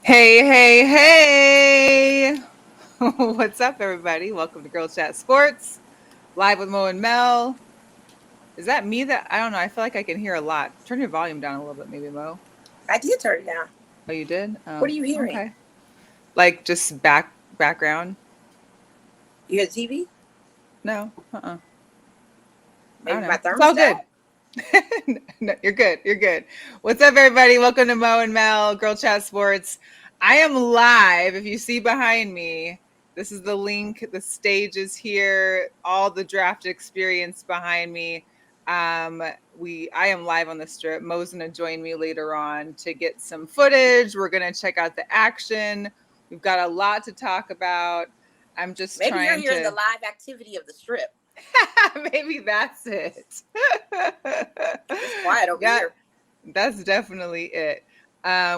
Hey, hey, hey! What's up, everybody? Welcome to Girl Chat Sports, live with Mo and Mel. Is that me? That I don't know. I feel like I can hear a lot. Turn your volume down a little bit, maybe, Mo. I did turn it down. Oh, you did? What Oh, are you hearing? okay. Like just background? You hear the TV? No, I don't Maybe my know. It's all good. thermostat? No, you're good. You're good. What's up, everybody? Welcome to Mo and Mel, Girl Chat Sports. I am live. If you see behind me, this is the link. The stage is here. All the draft experience behind me. I am live on the strip. Mo's gonna join me later on to get some footage. We're gonna check out the action. We've got a lot to talk about. I'm just Maybe you're trying hearing the to. live activity of the strip. Maybe that's it. It's quiet over That here. that's definitely it.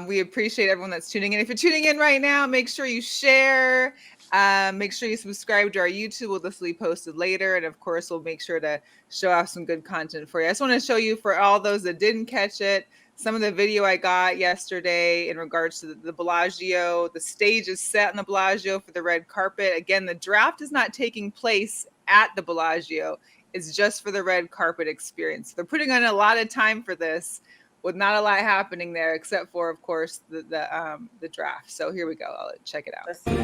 We appreciate everyone that's tuning in. If you're tuning in right now, make sure you share. Make sure you subscribe to our YouTube. Will this will be posted later, and of course, we'll make sure to show off some good content for you. I just want to show you, for all those that didn't catch it, some of the video I got yesterday in regards to the Bellagio. The stage is set in the Bellagio for the red carpet. Again, the draft is not taking place at the Bellagio. It's just for the red carpet experience. They're putting on a lot of time for this, with not a lot happening there, except for, of course, the draft. So here we go. I'll check it out. Let's see.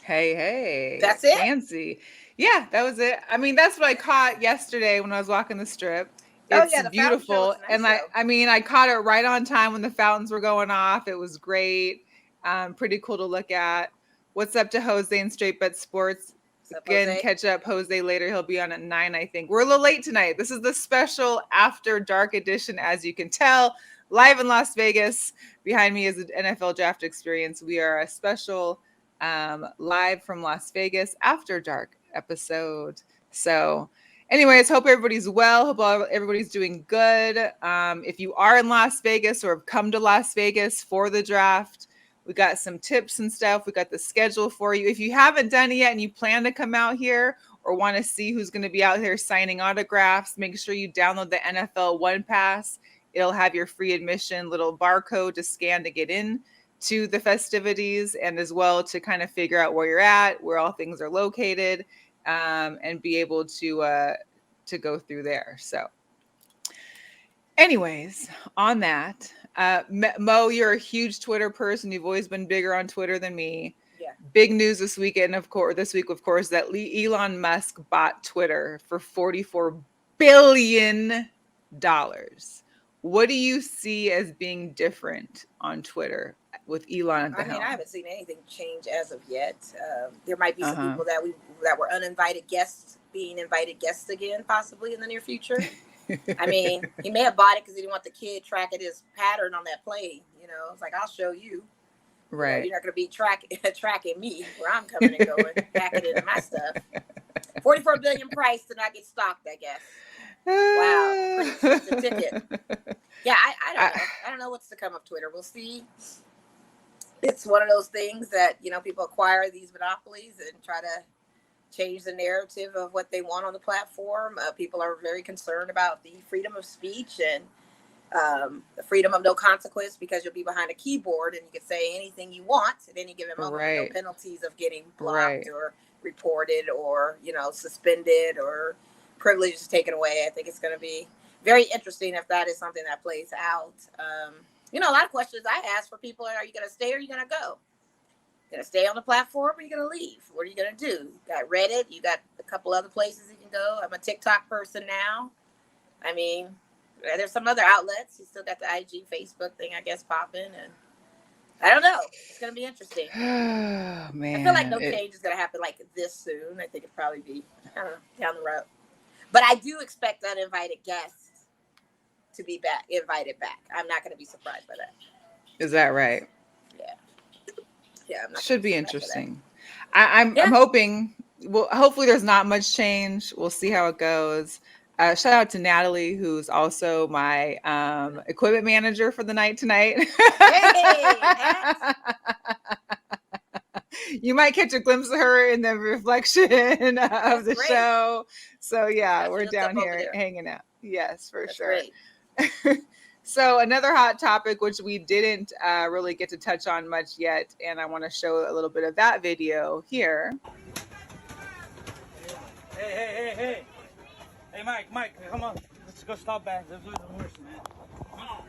Hey, That's it? fancy. Yeah, that was it. I mean, that's what I caught yesterday when I was walking the strip. Oh It's yeah, the fountain show beautiful. looks nice And though. I mean, I caught it right on time when the fountains were going off. It was great. Pretty cool to look at. What's up to Jose and Straight Bet Sports? What's up, Again, Jose? catch up Jose later. He'll be on at 9, I think. We're a little late tonight. This is the special after dark edition, as you can tell. Live in Las Vegas. Behind me is the NFL draft experience. We are a special live from Las Vegas after dark episode. So, anyways, hope everybody's well. Hope everybody's doing good. If you are in Las Vegas or have come to Las Vegas for the draft, we got some tips and stuff. We got the schedule for you. If you haven't done it yet and you plan to come out here or want to see who's going to be out here signing autographs, make sure you download the NFL One Pass. It'll have your free admission little barcode to scan to get in to the festivities, and as well to kind of figure out where you're at, where all things are located, and be able to go through there. So, anyways, on that, Mo, you're a huge Twitter person. You've always been bigger on Twitter than me. Yeah. Big news this weekend, of course. This week, of course, that Elon Musk bought Twitter for $44 billion. What do you see as being different on Twitter with Elon at the I mean, helm? I haven't seen anything change as of yet. There might be some Uh-huh. people that were uninvited guests being invited guests again, possibly in the near future. I mean, he may have bought it because he didn't want the kid tracking his pattern on that plane. You know, it's like, I'll show you. You know, Right. you're not going to be tracking me where I'm coming and going, backing into my stuff. 44 billion price to not get stocked, I guess. Wow, pretty expensive ticket. Yeah, I don't know. I don't know what's to come of Twitter. We'll see. It's one of those things that, you know, people acquire these monopolies and try to change the narrative of what they want on the platform. People are very concerned about the freedom of speech and the freedom of no consequence, because you'll be behind a keyboard and you can say anything you want at any given moment with no penalties of getting blocked or reported or, you know, suspended or privileges taken away. I think it's going to be very interesting if that is something that plays out. You know, a lot of questions I ask for people are you going to stay or are you going to go? Going to stay on the platform or are you going to leave? What are you going to do? You got Reddit. You got a couple other places you can go. I'm a TikTok person now. I mean, there's some other outlets. You still got the IG, Facebook thing, I guess, popping. And I don't know. It's going to be interesting. Oh, man. I feel like no change is going to happen like this soon. I think it'd probably be, I don't know, down the road. But I do expect uninvited guests to be invited back. I'm not going to be surprised by that. Is that right? Yeah. Yeah. Should be interesting. I'm hoping. Well, hopefully there's not much change. We'll see how it goes. Shout out to Natalie, who's also my equipment manager for the night tonight. Hey, you might catch a glimpse of her in the reflection of the show. So yeah, we're down here hanging out. Yes, for sure. So another hot topic, which we didn't really get to touch on much yet, and I want to show a little bit of that video here. Hey, Mike, come on. Let's go stop back. Let's lose the horse, man. Come on.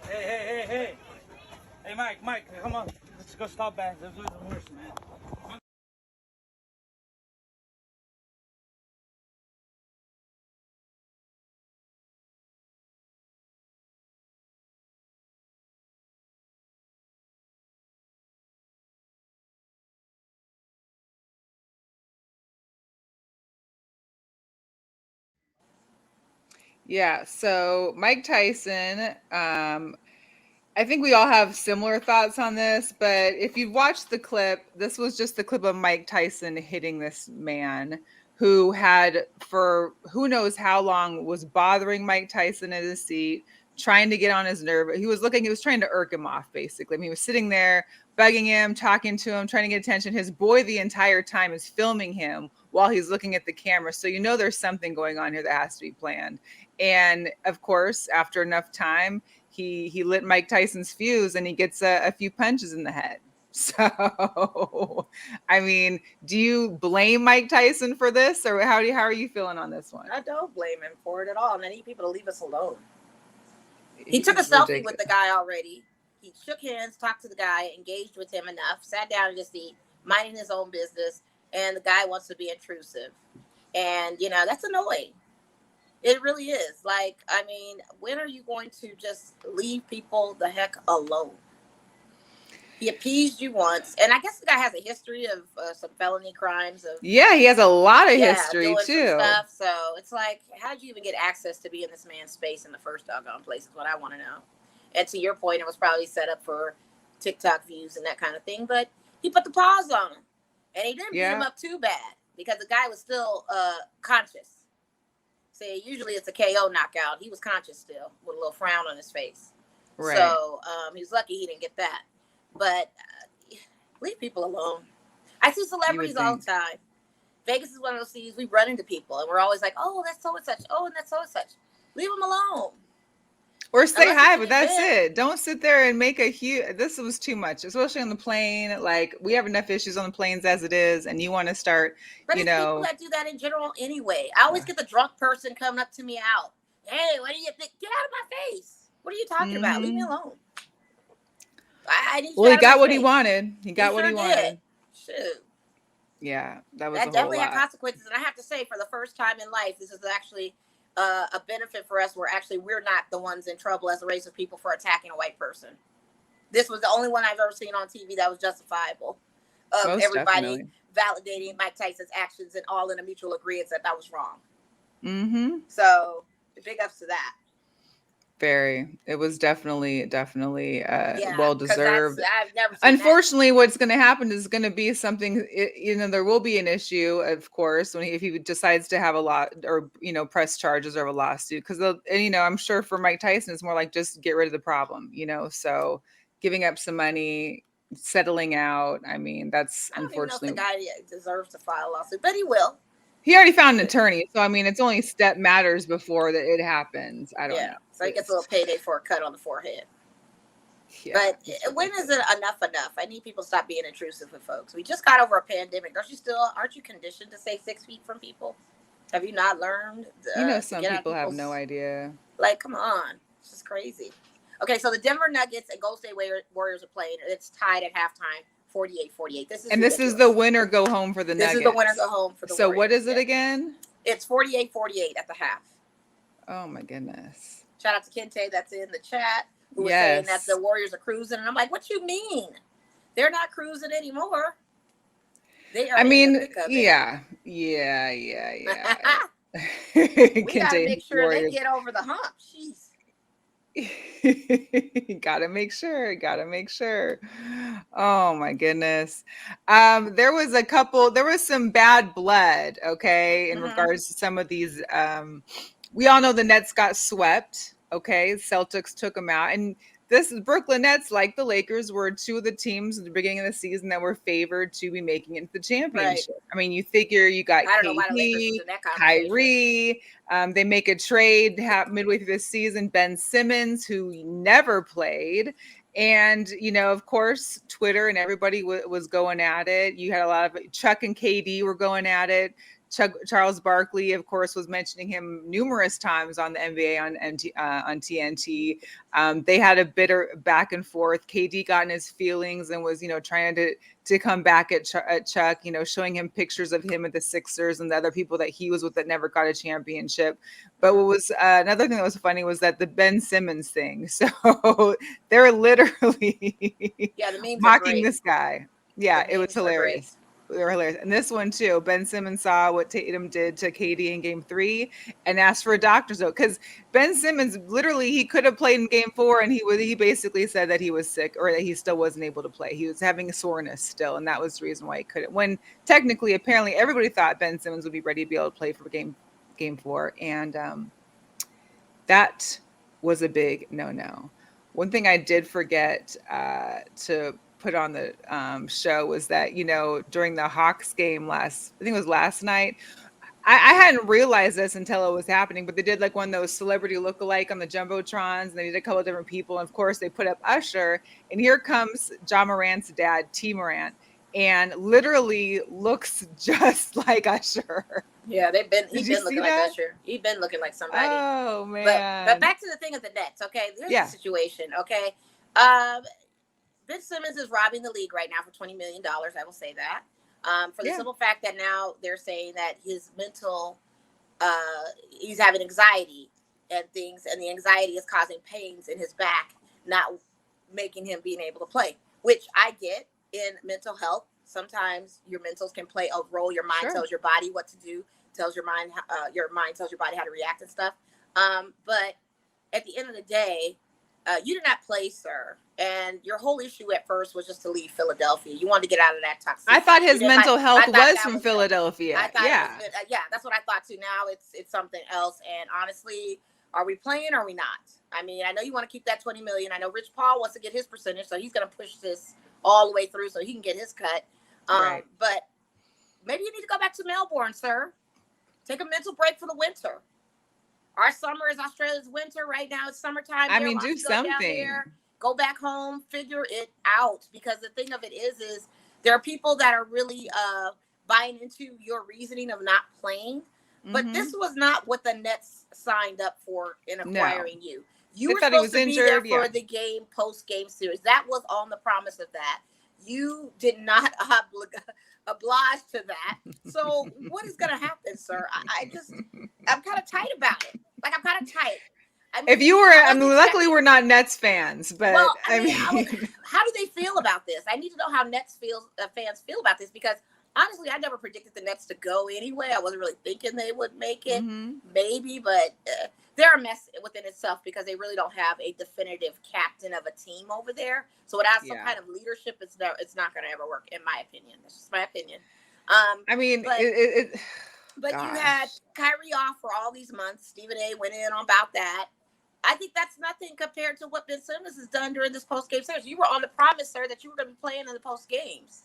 Hey, Mike, come on. Let's go stop back. Let's lose the horse, man. Yeah, so Mike Tyson, I think we all have similar thoughts on this, but if you've watched the clip, this was just the clip of Mike Tyson hitting this man who had, for who knows how long, was bothering Mike Tyson in his seat, trying to get on his nerve. He was trying to irk him off, basically. I mean, he was sitting there, bugging him, talking to him, trying to get attention. His boy the entire time is filming him while he's looking at the camera. So you know there's something going on here that has to be planned. And of course, after enough time, he lit Mike Tyson's fuse and he gets a few punches in the head. So, I mean, do you blame Mike Tyson for this, or how are you feeling on this one? I don't blame him for it at all, and I need people to leave us alone. He took a selfie with the guy already. He shook hands, talked to the guy, engaged with him enough, sat down in his seat, minding his own business, and the guy wants to be intrusive. And, you know, that's annoying. It really is. Like, I mean, when are you going to just leave people the heck alone? He appeased you once, and I guess the guy has a history of some felony crimes. Yeah, he has a lot of history too. Stuff. So it's like, how did you even get access to be in this man's space in the first doggone place? Is what I want to know. And to your point, it was probably set up for TikTok views and that kind of thing. But he put the paws on him, and he didn't beat him up too bad because the guy was still conscious. See, usually it's a KO knockout. He was conscious still with a little frown on his face. Right. So he was lucky he didn't get that. But leave people alone. I see celebrities all the time. Vegas is one of those cities we run into people, and we're always like, "Oh, that's so and such. Oh, and that's so and such." Leave them alone. Or say hi, but that's it. Don't sit there and make a huge. This was too much, especially on the plane. Like, we have enough issues on the planes as it is, and you want to start, but it's people that do that in general anyway. I always get the drunk person coming up to me out. Hey, what do you think? Get out of my face. What are you talking about? Leave me alone. Well, he got what he wanted. He got what he wanted. Shoot. Yeah, that was that definitely had consequences. And I have to say, for the first time in life, this is actually a benefit for us. We're not the ones in trouble as a race of people for attacking a white person. This was the only one I've ever seen on TV that was justifiable. Most everybody validating Mike Tyson's actions and all in a mutual agreement that was wrong. Mm-hmm. So big ups to that. It was definitely well deserved. I've never seen Unfortunately, what's going to happen is going to be something, there will be an issue, of course, if he decides to have a lot or, press charges or a lawsuit, because, I'm sure for Mike Tyson, it's more like just get rid of the problem, so giving up some money, settling out. I mean, that's unfortunately. I don't even know if the guy deserves to file a lawsuit, but he will. He already found an attorney, so I mean, it's only step matters before that it happens. I don't know. So he gets a little payday for a cut on the forehead. Yeah, but when is it enough? I need people to stop being intrusive with folks. We just got over a pandemic. Aren't you conditioned to stay 6 feet from people? Have you not learned? Some people have no idea. Like, come on. It's just crazy. Okay, so the Denver Nuggets and Golden State Warriors are playing. It's tied at halftime. 48-48. This is the winner go home for the Nuggets. This is the winner go home for the Warriors. So what is it again? It's 48-48 at the half. Oh my goodness. Shout out to Kente that's in the chat who was saying that the Warriors are cruising. And I'm like, what you mean? They're not cruising anymore. They are yeah. We gotta make sure they get over the hump. Jeez. Gotta make sure. Gotta make sure. Oh my goodness. There was some bad blood, okay, in regards to some of these. We all know the Nets got swept. Okay, Celtics took them out, and this Brooklyn Nets, like the Lakers, were two of the teams at the beginning of the season that were favored to be making it to the championship. I mean, you figure you got I don't know why the Lakers was KD, in that conversation. Kyrie. They make a trade midway through this season. Ben Simmons, who never played. And, of course, Twitter and everybody was going at it. You had a lot of Chuck and KD were going at it. Charles Barkley, of course, was mentioning him numerous times on the NBA on TNT. They had a bitter back and forth. KD got in his feelings and was, trying to come back at Chuck, showing him pictures of him at the Sixers and the other people that he was with that never got a championship. But what was another thing that was funny was that the Ben Simmons thing. So they're literally the memes mocking this guy. Yeah, it was Great. hilarious. They were hilarious. And this one too, Ben Simmons saw what Tatum did to KD in game 3 and asked for a doctor's note, because Ben Simmons literally, he could have played in game 4 and he basically said that he was sick or that he still wasn't able to play. He was having a soreness still, and that was the reason why he couldn't. When technically, apparently, everybody thought Ben Simmons would be ready to be able to play for game 4, and that was a big no. One thing I did forget to put on the show was that, during the Hawks game I think it was last night, I hadn't realized this until it was happening, but they did like one of those celebrity lookalike on the Jumbotrons, and they did a couple of different people. And of course, they put up Usher, and here comes John Morant's dad, T. Morant, and literally looks just like Usher. Yeah, he's been looking like Usher. He's been looking like somebody. Oh, man. But back to the thing of the Nets, okay? Here's the situation, okay? Ben Simmons is robbing the league right now for $20 million. I will say that. For the simple fact that now they're saying that his mental, he's having anxiety and things, and the anxiety is causing pains in his back, not making him being able to play, which I get in mental health. Sometimes your mentals can play a role. Your mind tells your body what to do, tells your mind tells your body how to react and stuff. But at the end of the day, you did not play, sir. And your whole issue at first was just to leave Philadelphia. You wanted to get out of that toxicity. I thought his mental health was from Philadelphia. Yeah, that's what I thought too. Now it's something else. And honestly, are we playing or are we not? I mean, I know you want to keep that $20 million. I know Rich Paul wants to get his percentage, so he's going to push this all the way through so he can get his cut. But maybe you need to go back to Melbourne, sir. Take a mental break for the winter. Our summer is Australia's winter. Right now it's summertime. I mean, do something. Go back home, figure it out. Because the thing of it is there are people that are really buying into your reasoning of not playing. But this was not what the Nets signed up for in acquiring you. You were supposed to be there for the game, post-game series. That was on the promise of that. You did not oblige to that. So what is going to happen, sir? I'm kind of tight about it. Like, I'm kind of tight. I mean, if you were, luckily we're not Nets fans, but well, I mean, how do they feel about this? I need to know how Nets fans feel about this, because honestly, I never predicted the Nets to go anyway. I wasn't really thinking they would make it, maybe, but they're a mess within itself because they really don't have a definitive captain of a team over there. So without some kind of leadership, it's not going to ever work, in my opinion. That's just my opinion. I mean, but you had Kyrie off for all these months. Stephen A. went in on about that. I think that's nothing compared to what Ben Simmons has done during this post-game series. You were on the promise, sir, that you were going to be playing in the post-games.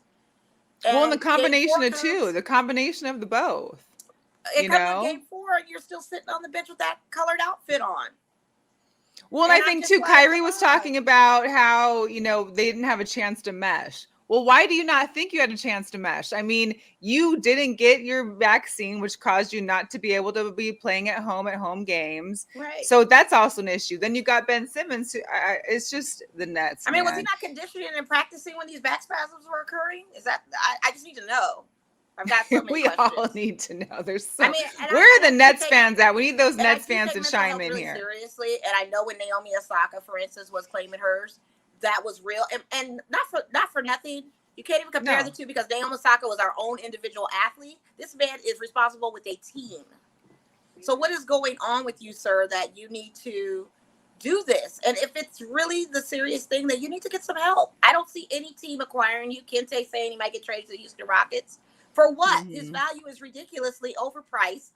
Well, and the combination of two, the combination of the both. It comes in game 4, and you're still sitting on the bench with that colored outfit on. Well, and I think too, Kyrie was talking about how, they didn't have a chance to mesh. Well, why do you not think you had a chance to mesh? I mean, you didn't get your vaccine, which caused you not to be able to be playing at home games. Right. So that's also an issue. Then you got Ben Simmons. It's just the Nets. I mean, was he not conditioning and practicing when these back spasms were occurring? Is that? I just need to know. I've got so many questions. All need to know. There's so. Where are the Nets fans at? We need those Nets fans to chime in here. Seriously, and I know when Naomi Osaka, for instance, was claiming hers, that was real, and not for nothing. You can't even compare the two, because Naomi Osaka was our own individual athlete. This man is responsible with a team. So what is going on with you, sir, that you need to do this. And if it's really the serious thing, then you need to get some help. I don't see any team acquiring you. Kente saying he might get traded to the Houston Rockets. For what? His value is ridiculously overpriced,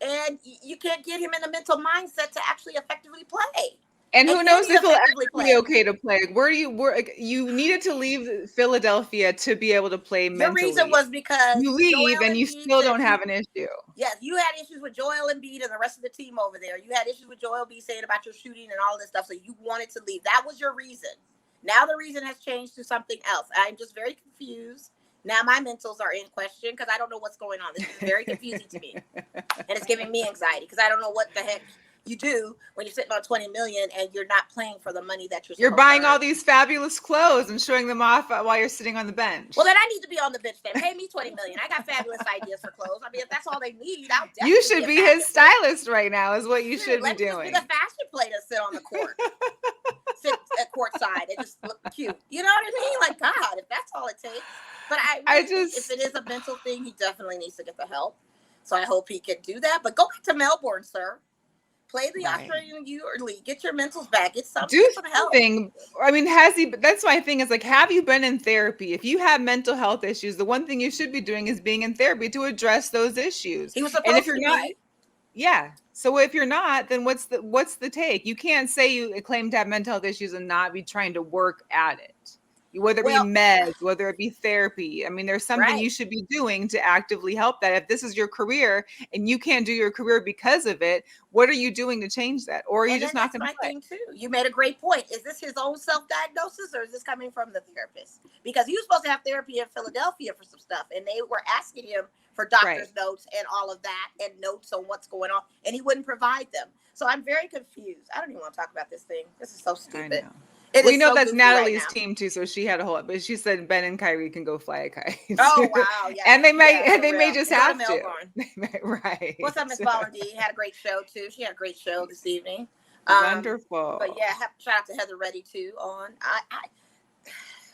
and you can't get him in a mental mindset to actually effectively play. And who knows if he'll actually be okay to play. Where you needed to leave Philadelphia to be able to play mentally. Your reason was because you leave and you still don't have an issue. Yes, you had issues with Joel Embiid and the rest of the team over there. You had issues with Joel Embiid saying about your shooting and all this stuff, so you wanted to leave. That was your reason. Now the reason has changed to something else. I'm just very confused. Now my mentals are in question because I don't know what's going on. This is very confusing to me. And it's giving me anxiety because I don't know what the heck you do when you're sitting on $20 million and you're not playing for the money that you're buying all these fabulous clothes and showing them off while you're sitting on the bench. Well, then I need to be on the bench then. Pay me $20 million. I got fabulous ideas for clothes. I mean, if that's all they need, I'll definitely You should be his stylist right now is what you should be doing. Let me just be the fashion plate and sit on the court. Sit at court side and just look cute. You know what I mean? Like, God, if that's all it takes. But I think if it is a mental thing, he definitely needs to get the help. So I hope he can do that. But go back to Melbourne, sir. Play the Australian League. Get your mentals back. Get some help. I mean, that's my thing is like, have you been in therapy? If you have mental health issues, the one thing you should be doing is being in therapy to address those issues. He was supposed to be. Yeah. So if you're not, then what's the take? You can't say you claim to have mental health issues and not be trying to work at it. Whether it be meds, whether it be therapy. I mean, there's something you should be doing to actively help that. If this is your career and you can't do your career because of it, what are you doing to change that? Or are you just not going to play? Thing too. You made a great point. Is this his own self-diagnosis or is this coming from the therapist? Because he was supposed to have therapy in Philadelphia for some stuff, and they were asking him for doctor's notes and all of that and notes on what's going on, and he wouldn't provide them. So I'm very confused. I don't even want to talk about this thing. This is so stupid. We know that's Natalie's team too, so she had a whole. But she said Ben and Kyrie can go fly a kite. Oh wow! Yeah, and they may just have to. Right. What's up, Miss Baller D? Had a great show too. She had a great show this evening. Wonderful. But yeah, shout out to Heather Reddy too.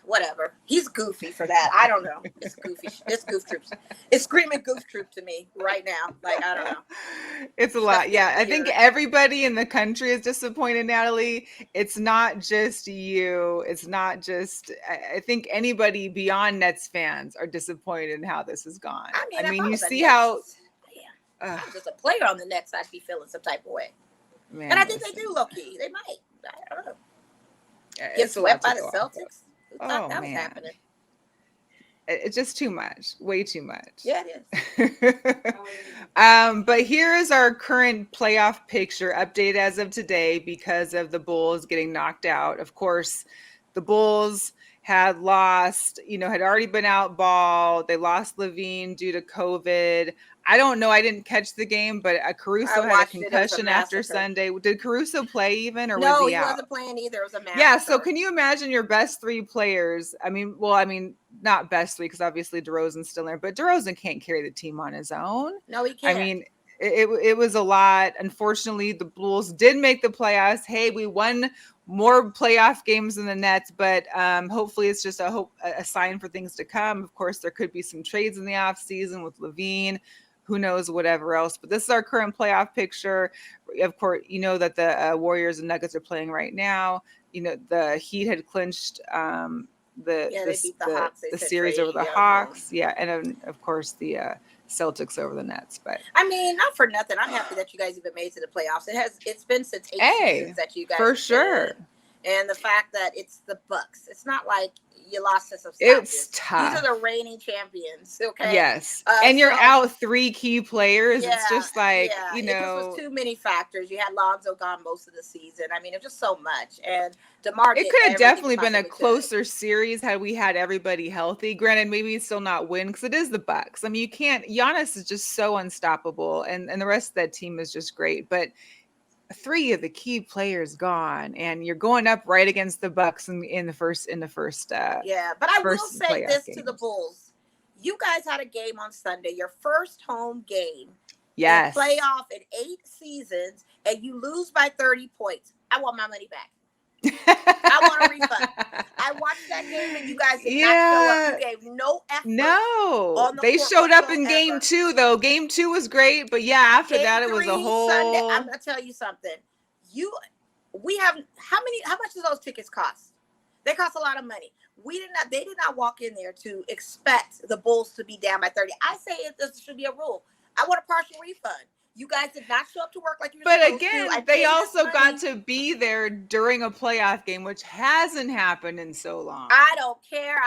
Whatever. He's goofy for that. I don't know. It's goofy. It's goof troops. It's screaming goof troop to me right now. Like, I don't know. It's a lot. Yeah. I think everybody in the country is disappointed, Natalie. It's not just you. It's not just, I think anybody beyond Nets fans are disappointed in how this has gone. I mean you see how. I'm just a player on the Nets. I'd be feeling some type of way. Man, and I think they do low key. They might. I don't know. Get swept by the Celtics. That was happening. It's just too much, way too much. Yeah, it is. But here is our current playoff picture update as of today because of the Bulls getting knocked out. Of course, the Bulls had lost, had already been out ball. They lost Levine due to COVID. I don't know. I didn't catch the game, but Caruso had a concussion after Sunday. Did Caruso play even, or was he out? No, he wasn't playing either. It was a massacre. Yeah. So can you imagine your best three players? I mean, not best three because obviously DeRozan's still there, but DeRozan can't carry the team on his own. No, he can't. I mean, it was a lot. Unfortunately, the Bulls did make the playoffs. Hey, we won more playoff games than the Nets, but hopefully it's just a sign for things to come. Of course, there could be some trades in the offseason with Levine. Who knows, whatever else. But this is our current playoff picture. Of course, that the Warriors and Nuggets are playing right now. The Heat had clinched the series over the Hawks. Yeah, and then, of course, the Celtics over the Nets. But I mean, not for nothing. I'm happy that you guys even made it to the playoffs. It's been since 8 seasons that you guys for sure. And the fact that it's the Bucks, it's not like you lost to some It's tough. These are the reigning champions. Okay. Yes. And you're out 3 key players. It's just like, It just was too many factors. You had Lonzo gone most of the season. I mean, it's just so much. And DeMar, it could have definitely been a closer series had we had everybody healthy. Granted, maybe still not win because it is the Bucks. I mean, Giannis is just so unstoppable, and the rest of that team is just great. But 3 of the key players gone, and you're going up right against the Bucks in the first. But I will say this to the Bulls: you guys had a game on Sunday, your first home game. Yes, playoff in 8 seasons, and you lose by 30 points. I want my money back. I want a refund. I watched that game and you guys did not show up. You gave no effort. No, they showed up in game 2 though. Game 2 was great, but after that it was a whole. Sunday, I'm gonna tell you something. how much do those tickets cost? They cost a lot of money. They did not walk in there to expect the Bulls to be down by 30. I say this should be a rule. I want a partial refund. You guys did not show up to work like you were supposed to. But again, I they paid this also money. got to be there during a playoff game, which hasn't happened in so long. I don't care.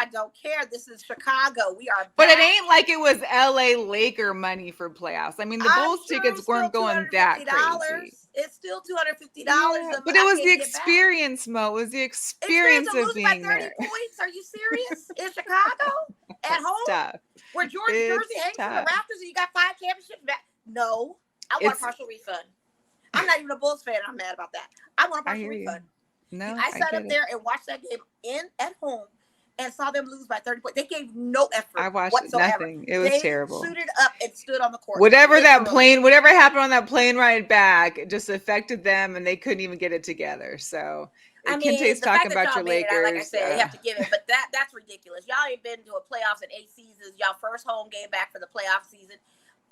This is Chicago. We are back. But it ain't like it was LA Laker money for playoffs. I mean, the Bulls tickets weren't going that crazy. It's still $250. Yeah, but it was the experience, Mo. It was the experience of being by 30 there. Points? Are you serious? In Chicago? At home? Tough. Where Jersey hangs from the rafters and you got 5 championships back? No. I want a partial refund. I'm not even a Bulls fan. I'm mad about that. I want a partial refund. No, I sat up there and watched that game at home and saw them lose by 30 points. They gave no effort. I watched whatsoever. Nothing. It was terrible. They suited up and stood on the court. Whatever happened on that plane ride back, it just affected them, and they couldn't even get it together. So Kente's talking about your Lakers. Like I said, you have to give it, but that's ridiculous. Y'all ain't been to a playoffs in 8 seasons. Y'all first home game back for the playoff season,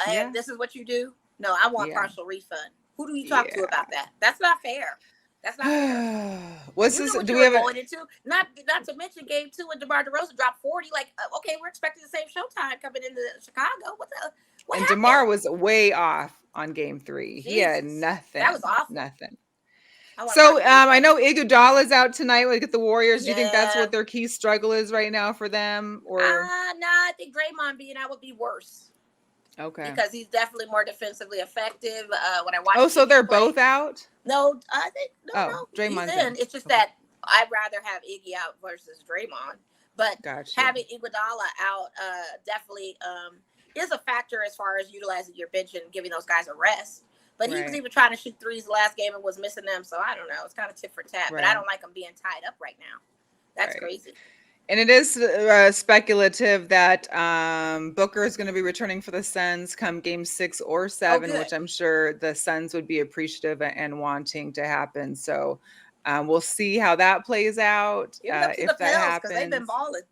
and this is what you do. No, I want partial refund. Who do you talk to about that? That's not fair. That's not fair. What's you this? What do you we have going into? Not to mention game 2 when DeMar DeRozan dropped 40. Like, okay, we're expecting the same showtime coming into Chicago. What and happened? DeMar was way off on game 3. Jesus. He had nothing. That was awful. Nothing. So I know Iguodala's out tonight with the Warriors. Do you think that's what their key struggle is right now for them? Or no, I think Draymond being out would be worse. Okay. Because he's definitely more defensively effective. When I watch. Oh, so they're both out? No, I think no. Draymond's in. It's just that I'd rather have Iggy out versus Draymond. But having Iguodala out definitely is a factor as far as utilizing your bench and giving those guys a rest. But he was even trying to shoot threes last game and was missing them. So I don't know. It's kind of tit for tat. But I don't like him being tied up right now. That's crazy. And it is speculative that Booker is going to be returning for the Suns come game 6 or 7, which I'm sure the Suns would be appreciative and wanting to happen. So we'll see how that plays out. If that happens. They've been balling.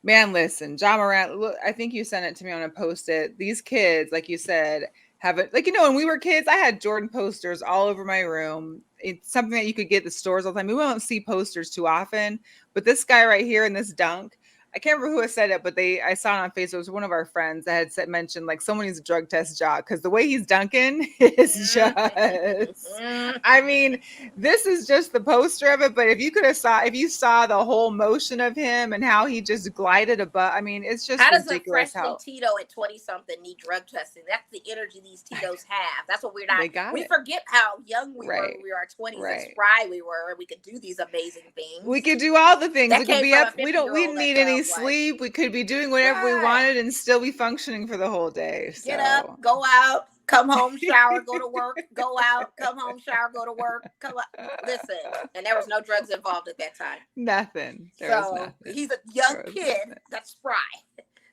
Man, listen, Ja Morant, look, I think you sent it to me on a post-it. These kids, like you said, have it. Like, when we were kids, I had Jordan posters all over my room. It's something that you could get at the stores all the time. We won't see posters too often. But this guy right here in this dunk, I can't remember who had said it, but I saw it on Facebook. It was one of our friends that had mentioned like someone needs a drug test Ja, because the way he's dunking is just. I mean, this is just the poster of it. But if you saw the whole motion of him and how he just glided above, I mean, it's just ridiculous. How does a freshman Tito at 20-something need drug testing? That's the energy these Titos have. That's what we're not. We forget how young we were when we were our 20s and spry we were, and we could do these amazing things. We could do all the things. It could be up. We didn't need any sleep. We could be doing whatever we wanted and still be functioning for the whole day. So. Get up, go out, come home, shower, go to work, go out, come home, shower, go to work, come out. Listen, and there was no drugs involved at that time. Nothing. Was nothing. He's a young kid that's spry.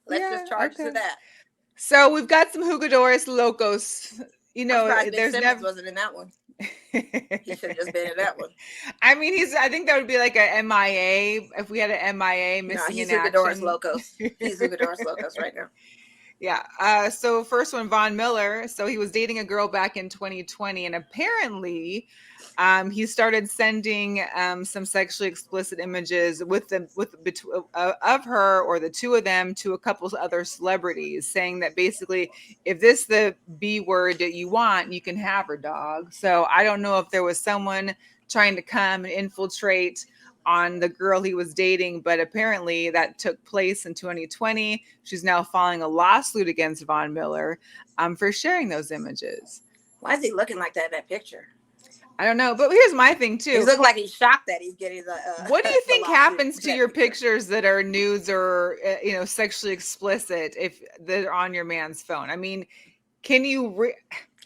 Let's just charge to that. So we've got some Jugadoes Locos. There's Ben Simmons wasn't in that one. He should have just been in that one. I mean, I think that would be like a MIA if we had an MIA missing in action. Jugadoes Locos. He's Jugadoes Locos right now. Yeah. So first one, Von Miller. So he was dating a girl back in 2020, and apparently, he started sending some sexually explicit images of her or the two of them to a couple of other celebrities, saying that basically, if this the B word that you want, you can have her, dog. So I don't know if there was someone trying to come and infiltrate on the girl he was dating, but apparently that took place in 2020. She's now filing a lawsuit against Von Miller for sharing those images. Why is he looking like that in that picture? I don't know, but here's my thing too. He looks like he's shocked that he's getting the. What do you think happens to your pictures that are nudes or sexually explicit if they're on your man's phone? I mean, can you?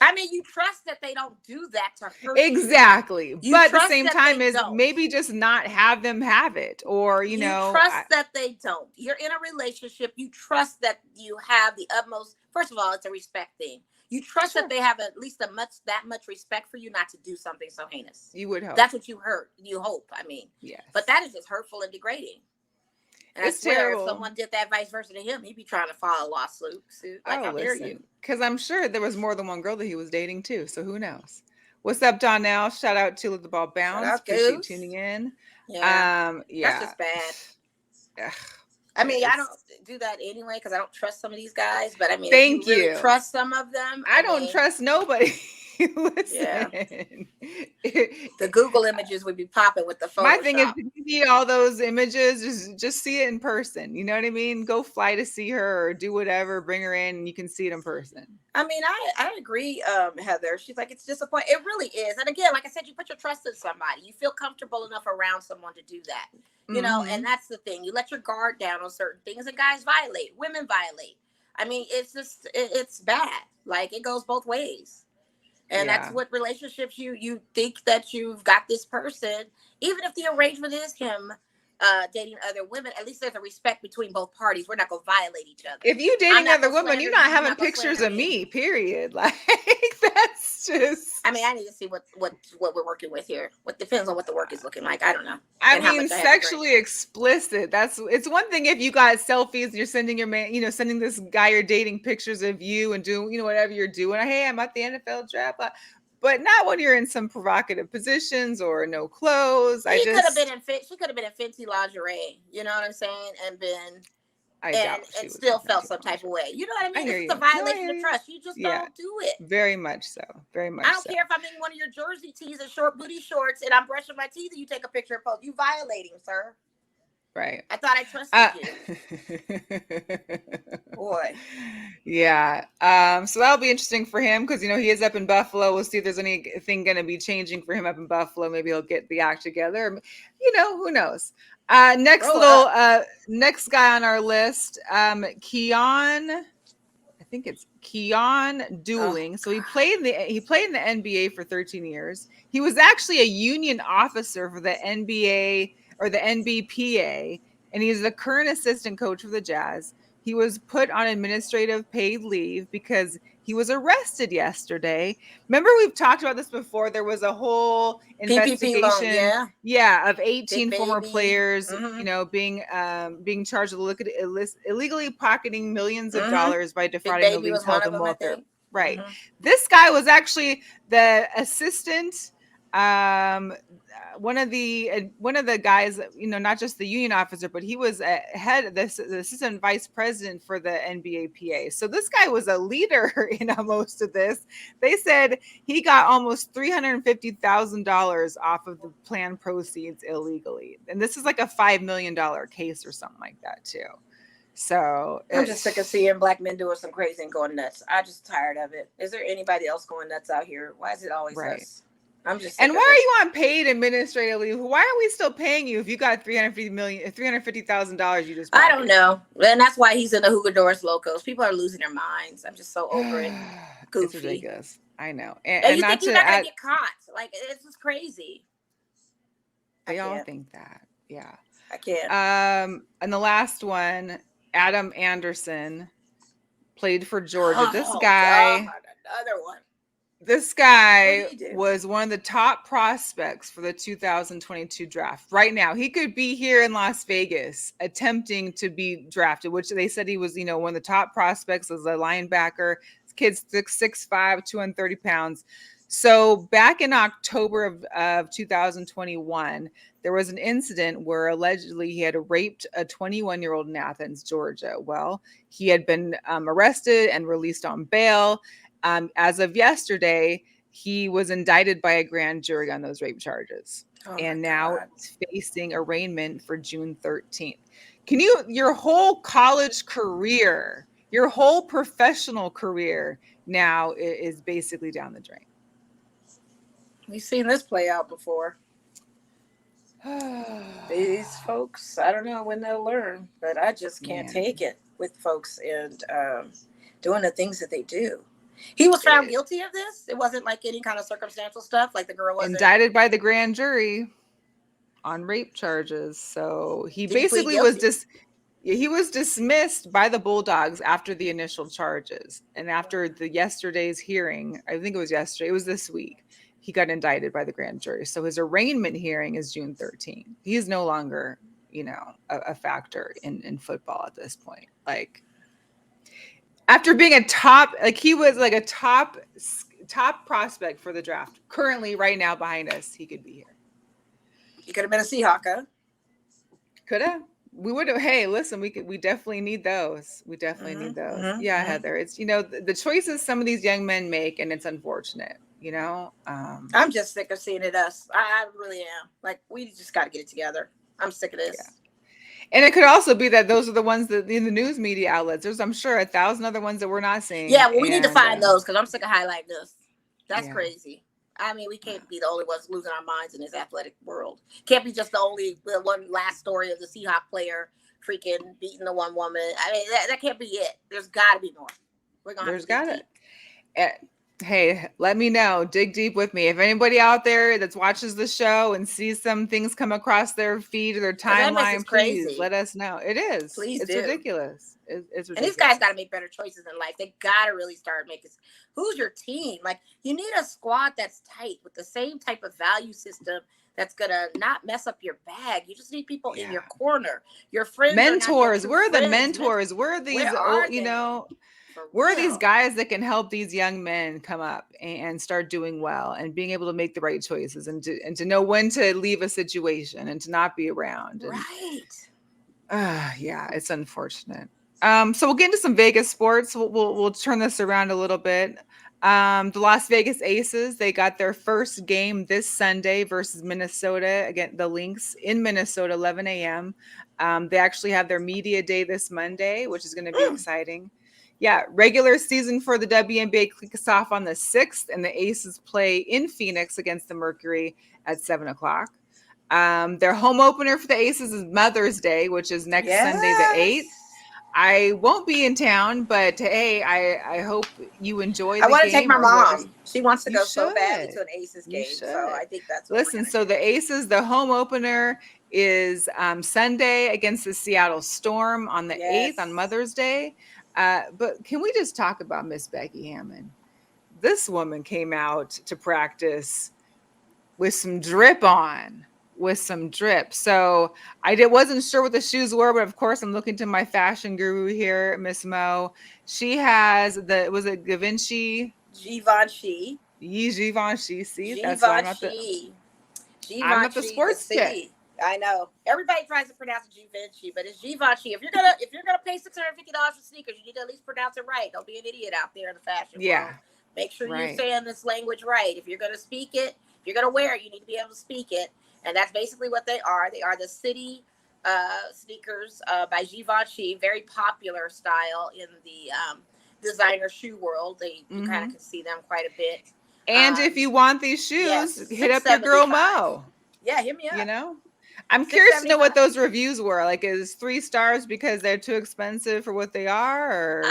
You trust that they don't do that to her. Exactly, but at the same time, maybe just not have them have it, or you trust that they don't. You're in a relationship. You trust that you have the utmost. First of all, it's a respect thing. You trust that they have at least that much respect for you not to do something so heinous. You would hope. That's what you heard. You hope. Yes. But that is just hurtful and degrading. And it's I swear, terrible. if someone did that vice versa to him, he'd be trying to file a lawsuit. Like, how dare you? Because I'm sure there was more than one girl that he was dating too. So who knows? What's up, Donnell? Shout out to Let the Ball Bounce. out, Appreciate you Goose. tuning in. Yeah. Yeah. That's just bad. Ugh, I mean, I it's- don't do that anyway because I don't trust some of these guys. But I mean, Thank if you really you. trust some of them, I don't trust nobody. Listen. The Google images would be popping with the Photoshop. My thing is, if you see all those images, just see it in person. You know what I mean? Go fly to see her or do whatever, bring her in, and you can see it in person. I mean, I agree, Heather. She's like, it's disappointing. It really is. And again, like I said, you put your trust in somebody. You feel comfortable enough around someone to do that. You know, and that's the thing. You let your guard down on certain things, and guys violate, women violate. I mean, it's just, it's bad. Like, it goes both ways. And that's what relationships you think that you've got this person, even if the arrangement is him dating other women, at least there's a respect between both parties. We're not going to violate each other. If you dating other women, you're not having pictures of me, period. Like, that's just. I mean, I need to see what we're working with here. What depends on what the work is looking like. I don't know. I mean, sexually explicit. It's one thing if you got selfies and you're sending your man, sending this guy you're dating pictures of you and doing, whatever you're doing. Hey, I'm at the NFL draft. But not when you're in some provocative positions or no clothes. She could have been in Fenty lingerie. You know what I'm saying? And been and still felt some type of way. You know what I mean? It's a violation of trust. You just don't do it. Very much so. Very much. I don't care if I'm in one of your jersey tees and short booty shorts and I'm brushing my teeth and you take a picture and post. You violating, sir. Right. I thought I trusted you. Boy. Yeah. So that'll be interesting for him because, he is up in Buffalo. We'll see if there's anything going to be changing for him up in Buffalo. Maybe he'll get the act together. Who knows? Next guy on our list, Keon. I think it's Keon Dueling. So he played in the NBA for 13 years. He was actually a union officer for the NBA or the NBPA, and he's the current assistant coach for the Jazz. He was put on administrative paid leave because he was arrested yesterday. Remember, we've talked about this before. There was a whole investigation, of 18 former players, being charged with illegally pocketing millions of dollars by defrauding the league's health and welfare. Right. This guy was actually the assistant. One of the guys, not just the union officer, but he was the assistant vice president for the NBAPA. So this guy was a leader in most of this. They said he got almost $350,000 off of the planned proceeds illegally. And this is like a $5 million case or something like that too. So I'm just sick of seeing black men doing some crazy and going nuts. I'm just tired of it. Is there anybody else going nuts out here? Why is it always us? I'm just. And why are you on paid administrative leave? Why are we still paying you if you got $350,000 you just? I don't know, and that's why he's in the Jugadoes Locos. People are losing their minds. I'm just so over it. Goofy. It's ridiculous. I know. And you think you're not gonna get caught? Like, it's just crazy. They all think that. Yeah. I can't. And the last one, Adam Anderson, played for Georgia. This guy. God, another one. This guy was one of the top prospects for the 2022 draft. Right now, he could be here in Las Vegas attempting to be drafted, which they said he was, one of the top prospects as a linebacker. This kid's 6'5", 230 pounds. So back in October of 2021, there was an incident where allegedly he had raped a 21-year-old in Athens, Georgia. Well, he had been arrested and released on bail. As of yesterday, he was indicted by a grand jury on those rape charges. And now he's facing arraignment for June 13th. Your whole college career, your whole professional career now is basically down the drain. We've seen this play out before. These folks, I don't know when they'll learn, but I just can't take it with folks and doing the things that they do. He was found guilty of this. It wasn't like any kind of circumstantial stuff. Like the girl was indicted by the grand jury on rape charges. So he basically he was dismissed by the Bulldogs after the initial charges. And after yesterday's hearing, I think it was yesterday, it was this week, he got indicted by the grand jury. So his arraignment hearing is June 13th. He is no longer, a factor in football at this point. Like, after being he was like a top top prospect for the draft. Currently, right now behind us, he could be here. He could have been a Seahawk, huh? Could have. We would have. Hey, listen, we definitely need those. We definitely need those. Yeah, Heather. It's the choices some of these young men make, and it's unfortunate. I'm just sick of seeing it us. I really am. Like, we just got to get it together. I'm sick of this. Yeah. And it could also be that those are the ones that in the news media outlets. There's, I'm sure, 1,000 other ones that we're not seeing. Yeah, well, we need to find those because I'm sick of highlighting this. That's crazy. I mean, we can't be the only ones losing our minds in this athletic world. Can't be just the one last story of the Seahawk player freaking beating the one woman. I mean, that can't be it. There's got to be more. There's got to. Hey, let me know. Dig deep with me. If anybody out there that watches the show and sees some things come across their feed or their timeline, please let us know. It is. Please it's ridiculous. It's ridiculous. And these guys got to make better choices in life. They got to really start making. Who's your team? Like, you need a squad that's tight with the same type of value system that's gonna not mess up your bag. You just need people in your corner. Your friends, mentors. We're the mentors. We're these, we're these guys that can help these young men come up and start doing well and being able to make the right choices and to know when to leave a situation and to not be around. Yeah, it's unfortunate. So we'll get into some Vegas sports. We'll turn this around a little bit. The Las Vegas Aces, they got their first game this Sunday versus Minnesota. Again, the Lynx in Minnesota, 11 a.m. They actually have their media day this Monday, which is going to be exciting. Yeah, regular season for the WNBA kicks off on the 6th, and the Aces play in Phoenix against the Mercury at 7 o'clock. Their home opener for the Aces is Mother's Day, which is next Sunday, the 8th. I won't be in town, but hey, I hope you enjoy the game. I want to take my mom. She wants to go so badly to an Aces game. So I think that's what Listen, so the Aces, the home opener is Sunday against the Seattle Storm on the 8th on Mother's Day. But can we just talk about Miss Becky Hammond? This woman came out to practice with some drip on. So I wasn't sure what the shoes were, but of course I'm looking to my fashion guru here, Miss Mo. She has was it Givenchy? Givenchy. Givenchy. See, that's why I'm not the sports chick. I know. Everybody tries to pronounce it Givenchy, but it's Givenchy. If you're gonna pay $650 for sneakers, you need to at least pronounce it right. Don't be an idiot out there in the fashion world. Make sure you're saying this language right. If you're gonna speak it, if you're gonna wear it, you need to be able to speak it. And that's basically what they are. They are the city sneakers by Givenchy, very popular style in the designer shoe world. You kind of can see them quite a bit. And if you want these shoes, hit up your girl Mo. Yeah, hit me up. I'm curious to know what those reviews were. Like, is 3 stars because they're too expensive for what they are? Or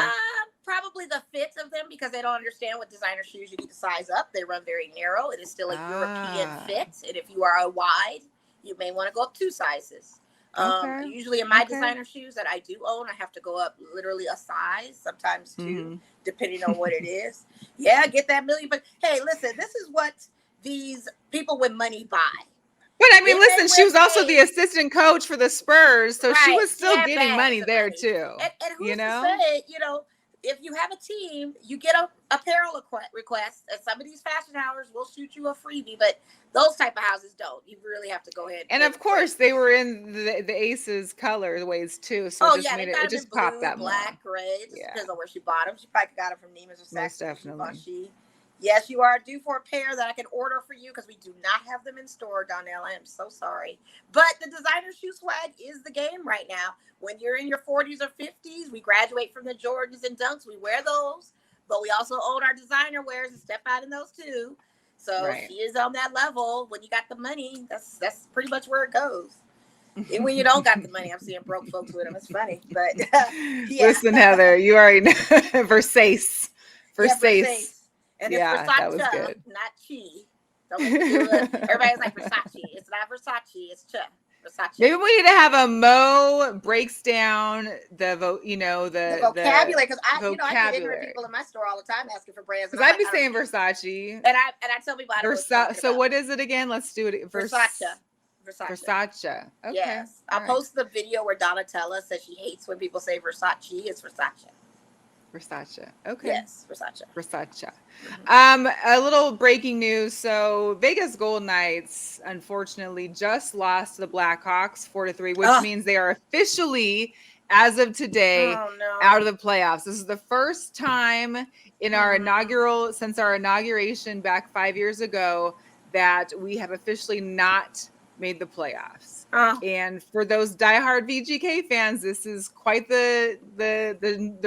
probably the fit of them, because they don't understand what designer shoes you need to size up. They run very narrow. It is still a European fit. And if you are a wide, you may want to go up 2 sizes. Usually in my designer shoes that I do own, I have to go up literally a size, sometimes 2, depending on what it is. Yeah, get that million. But hey, listen, this is what these people with money buy. But I mean, listen, she was also the assistant coach for the Spurs, so she was still getting money there too. And who's to say, if you have a team, you get a apparel request, and some of these fashion houses will shoot you a freebie, but those type of houses don't. You really have to go ahead. And of course, they were in the Aces colorways too, so it just popped that black, red. It just depends on where she bought them. She probably got them from Neiman's or Saks. Most definitely. Yes, you are due for a pair that I can order for you because we do not have them in store, Donnell. I am so sorry. But the designer shoe swag is the game right now. When you're in your 40s or 50s, we graduate from the Jordans and Dunks. We wear those, but we also own our designer wears and step out in those too. So she is on that level. When you got the money, that's pretty much where it goes. And when you don't got the money, I'm seeing broke folks with them. It's funny. But Listen, Heather, you already know. Versace. And it's Versace, that was good. Not Chi. Everybody's like Versace. It's not Versace. It's Versace. Maybe we need to have a Mo breaks down the vocabulary, because I get ignorant people in my store all the time asking for brands. Because I'd be saying Versace, and I tell people Versace. So what is it again? Let's do it. Versace. Okay. Yes, I'll post the video where Donatella says she hates when people say Versace. It's Versace. Versace. Okay. Yes, Versace. Versace. Mm-hmm. A little breaking news. So Vegas Golden Knights, unfortunately, just lost to the Blackhawks 4-3, which means they are officially, as of today, out of the playoffs. This is the first time in our since our inauguration back 5 years ago, that we have officially not made the playoffs. And for those diehard VGK fans, this is quite the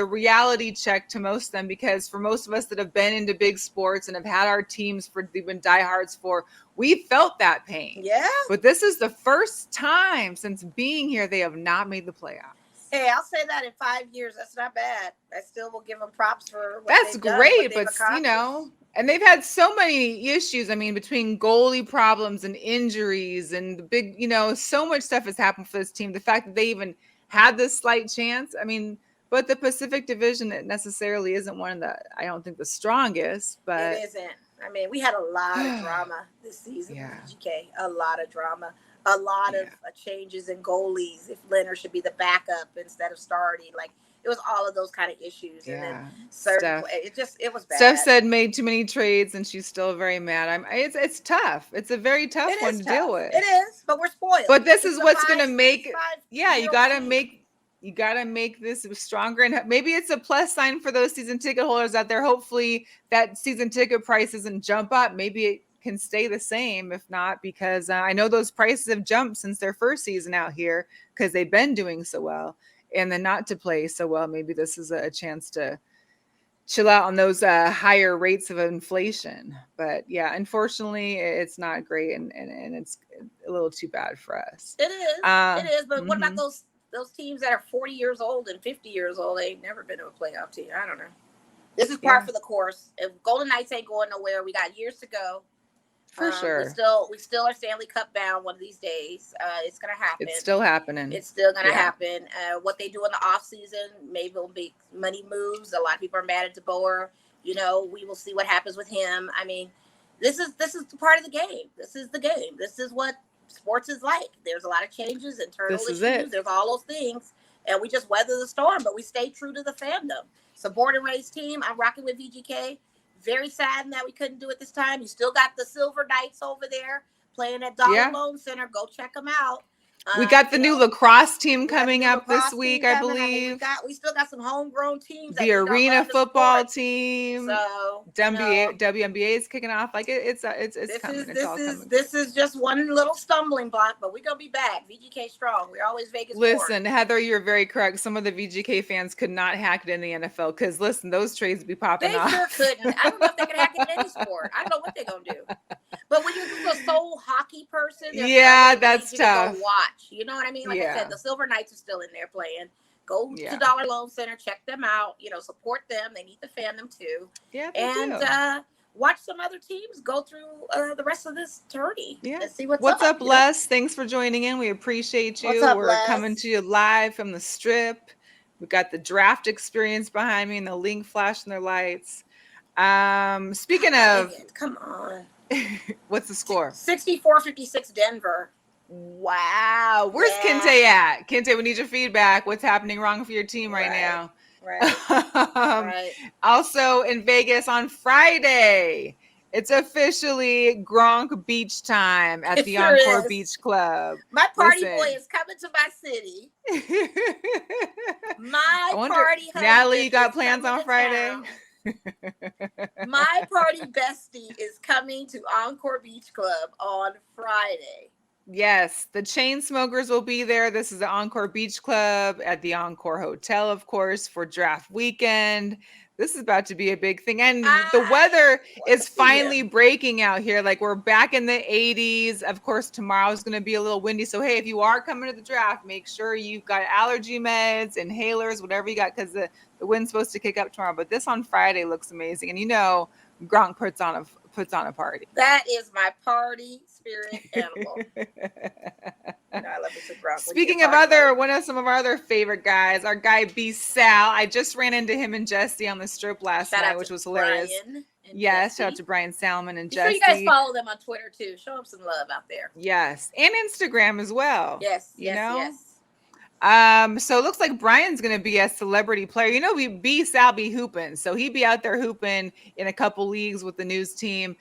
reality check to most of them, because for most of us that have been into big sports and have had our teams for they've been diehards for, we felt that pain. Yeah. But this is the first time since being here they have not made the playoffs. Hey, I'll say that in 5 years, that's not bad. I still will give them props for what that's they've great, done, but you know, and they've had so many issues. I mean, between goalie problems and injuries and the big, you know, so much stuff has happened for this team. The fact that they even had this slight chance, I mean, but the Pacific Division necessarily isn't one of the, I don't think, the strongest, but it isn't. I mean, we had a lot of drama this season with VGK. A lot of drama. A lot of changes in goalies. If Lynch should be the backup instead of starting, like it was all of those kind of issues. And then it was bad. Steph said made too many trades, and she's still very mad. It's tough. It's a very tough one to deal with. It is, but we're spoiled. But this is what's going to make. Yeah, you got to make this stronger, and maybe it's a plus sign for those season ticket holders out there. Hopefully, that season ticket price doesn't jump up. Maybe it can stay the same, if not, because I know those prices have jumped since their first season out here because they've been doing so well, and then not to play so well. Maybe this is a chance to chill out on those higher rates of inflation. But yeah, unfortunately, it's not great, and it's a little too bad for us. It is. But what about those teams that are 40 years old and 50 years old? They've never been to a playoff team. I don't know. This is par for the course. If Golden Knights ain't going nowhere, we got years to go. For sure. We still are Stanley Cup bound one of these days. It's going to happen. It's still happening. It's still going to happen. What they do in the off season, maybe it'll be money moves. A lot of people are mad at DeBoer. You know, we will see what happens with him. I mean, this is part of the game. This is the game. This is what sports is like. There's a lot of changes, internal issues. There's all those things. And we just weather the storm, but we stay true to the fandom. It's a born and raised team. I'm rocking with VGK. Very sad that we couldn't do it this time. You still got the Silver Knights over there playing at Dollar Loan Center. Go check them out. We got the new lacrosse team coming up this week, I believe. We still got some homegrown teams. The arena football team. So WNBA is kicking off. Like it's coming. It's all coming. This is just one little stumbling block, but we're gonna be back. VGK strong. We're always Vegas. Listen, Heather, you're very correct. Some of the VGK fans could not hack it in the NFL because listen, those trades be popping off. They sure couldn't. I don't know if they could hack it in any sport. I don't know what they're gonna do. But when you're a sole hockey person, that's tough. Watch. You know what I mean? Like I said, the Silver Knights are still in there playing. Go to Dollar Loan Center, check them out. You know, support them. They need to fan them too. Yeah, and watch some other teams go through the rest of this tourney. Yeah, and see what's up. Les? Thanks for joining in. We appreciate you. We're coming to you live from the Strip. We've got the draft experience behind me and the link flashing their lights. Speaking of, come on, what's the score? 64-56 Denver. Wow. Where's Kente at? Kente, we need your feedback. What's happening wrong for your team right now? Right. Also in Vegas on Friday, it's officially Gronk beach time at the Encore Beach Club. My party boy is coming to my city. Party Natalie, you got plans on Friday? My party bestie is coming to Encore Beach Club on Friday. Yes, the chain smokers will be there. This is the Encore Beach Club at the Encore Hotel, of course, for draft weekend. This is about to be a big thing. And the weather is finally breaking out here. Like we're back in the 80s. Of course, tomorrow is going to be a little windy. So, hey, if you are coming to the draft, make sure you've got allergy meds, inhalers, whatever you got, because the wind's supposed to kick up tomorrow. But this on Friday looks amazing. And you know, Gronk puts on a party. That is my party spirit animal. I love it. Gronk. Speaking of some of our other favorite guys, our guy B Sal. I just ran into him and Jesse on the Strip last night, which was hilarious. Yes, shout out to Brian Salmon and Jesse. Sure, you guys follow them on Twitter too. Show them some love out there. Yes, and Instagram as well. Yes. So it looks like Brian's gonna be a celebrity player. You know, Sal be hooping, so he'd be out there hooping in a couple leagues with the news team.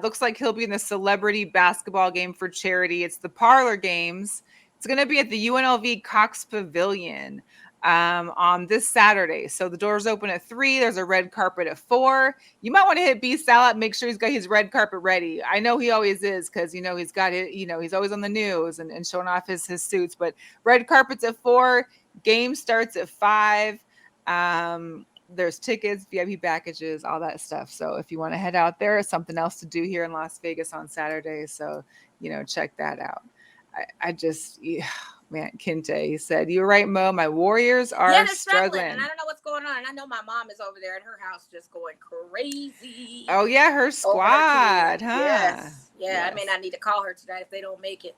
Looks like he'll be in the celebrity basketball game for charity. It's the Parlor Games. It's gonna be at the UNLV Cox Pavilion on this Saturday. So the doors open at 3. There's a red carpet at 4. You might want to hit B Sal up, make sure he's got his red carpet ready. I know he always is because he's got it. He's always on the news and showing off his suits, but red carpet's at 4. Game starts at 5. There's tickets, VIP packages, all that stuff. So if you want to head out there, something else to do here in Las Vegas on Saturday. So, check that out. I just, man, Kinte, he said, "You're right, Mo. My Warriors are struggling. And I don't know what's going on. And I know my mom is over there at her house just going crazy. Oh, yeah, her squad, huh? Yes. Yeah, yes. I may not need to call her tonight if they don't make it.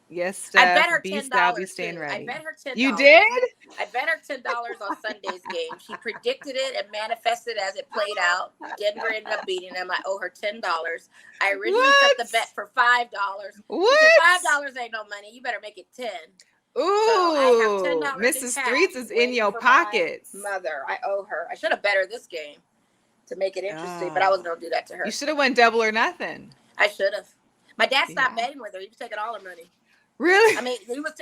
Yes, Steph. I bet her $10. Be staying ready. I bet her $10. You did? I bet her $10 on Sunday's game. She predicted it and manifested as it played out. Denver ended up beating them. I owe her $10. I originally set the bet for $5. What? $5 ain't no money. You better make it 10. Ooh, so Mrs. Streets is in your pockets. Mother, I owe her. I should have bet her this game to make it interesting, but I wasn't gonna do that to her. You should have went double or nothing. I should have. My dad stopped betting with her. He was taking all her money. Really? I mean, she was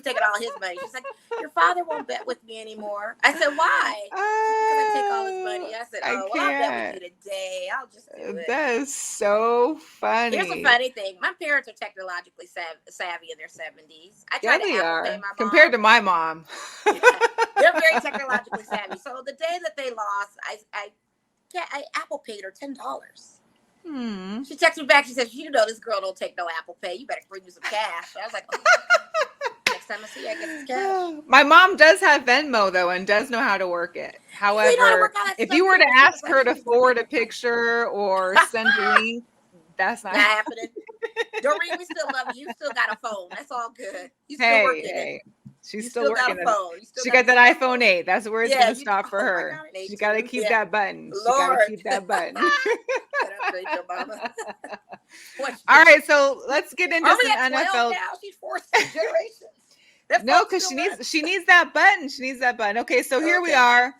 taking all his money. She's like, "Your father won't bet with me anymore." I said, "Why?" Because I take all his money. I said, "Oh, well, I'll bet with you today. I'll just do it." That is so funny. Here's a funny thing. My parents are technologically savvy in their 70s. I try to Apple pay my mom. Compared to my mom. Yeah, they're very technologically savvy. So the day that they lost, I Apple paid her $10. She texted me back. She said, "This girl don't take no Apple Pay. You better bring me some cash." I was like, "Oh, next time I see you, I get some cash." My mom does have Venmo though, and does know how to work it. However, if you were to ask her to forward a picture or send a link, that's not happening. Doreen, we still love you. You still got a phone. That's all good. You still working it. She's still working on it. She got that iPhone 8. That's where it's going to stop for her. She got to keep that button. She got to keep that button. All right, so let's get into some NFL. Now? She's 4th generations. No, because she needs that button. She needs that button. Okay, so here we are.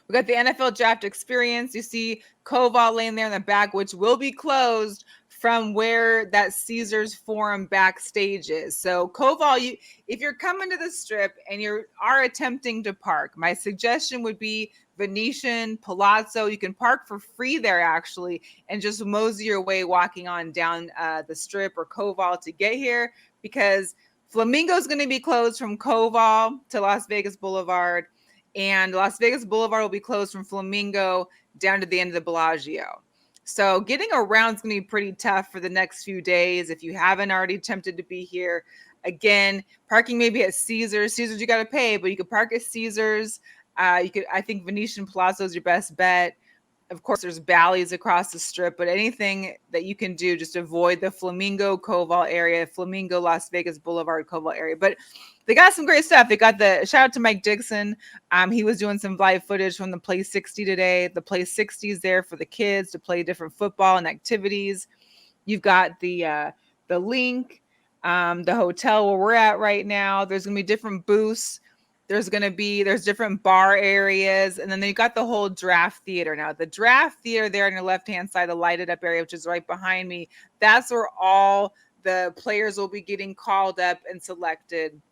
We got the NFL draft experience. You see Koval laying there in the back, which will be closed from where that Caesars Forum backstage is. So Koval, if you're coming to the Strip and you are attempting to park, my suggestion would be Venetian, Palazzo. You can park for free there actually, and just mosey your way walking on down the Strip or Koval to get here, because Flamingo is going to be closed from Koval to Las Vegas Boulevard, and Las Vegas Boulevard will be closed from Flamingo down to the end of the Bellagio. So getting around is going to be pretty tough for the next few days if you haven't already attempted to be here. Again, parking maybe at Caesars. Caesars you got to pay, but you could park at Caesars. I think Venetian Palazzo is your best bet. Of course, there's Bally's across the Strip, but anything that you can do, just avoid the Flamingo Koval area, Flamingo Las Vegas Boulevard Koval area. But they got some great stuff. They got the shout out to Mike Dixon. He was doing some live footage from the Play 60 today. The Play 60 is there for the kids to play different football and activities. You've got the link, the hotel where we're at right now. There's gonna be different booths. There's different bar areas, and then you got the whole draft theater. Now, the draft theater there on your left-hand side, the lighted up area, which is right behind me, that's where all the players will be getting called up and selected.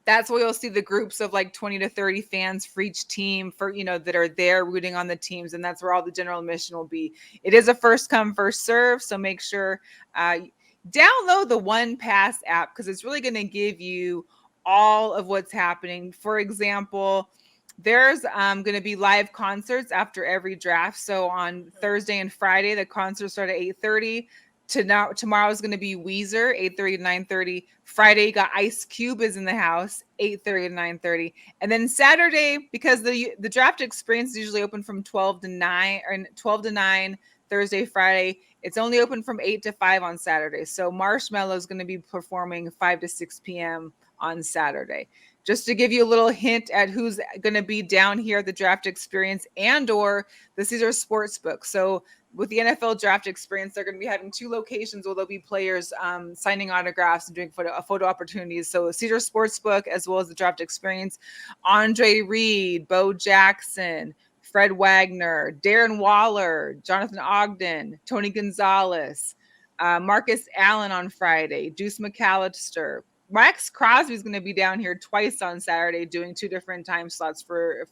That's where you'll see the groups of like 20 to 30 fans for each team that are there rooting on the teams. And that's where all the general admission will be. It is a first come, first serve. So make sure download the One Pass app, because it's really going to give you all of what's happening. For example, there's going to be live concerts after every draft. So on Thursday and Friday, the concerts start at 8:30. Tomorrow is going to be Weezer, 8:30 to 9:30. Friday, you got Ice Cube is in the house, 8:30 to 9:30. And then Saturday, because the draft experience is usually open from 12 to 9 or 12 to 9, Thursday, Friday. It's only open from 8 to 5 on Saturday. So Marshmello is going to be performing 5 to 6 p.m. on Saturday. Just to give you a little hint at who's going to be down here at the draft experience and or the Caesars Sportsbook. So with the NFL draft experience, they're going to be having 2 locations where there'll be players signing autographs and doing photo opportunities. So Cedar Sportsbook, as well as the draft experience, Andre Reed, Bo Jackson, Fred Wagner, Darren Waller, Jonathan Ogden, Tony Gonzalez, Marcus Allen on Friday, Deuce McAllister. Max Crosby is going to be down here twice on Saturday doing 2 different time slots for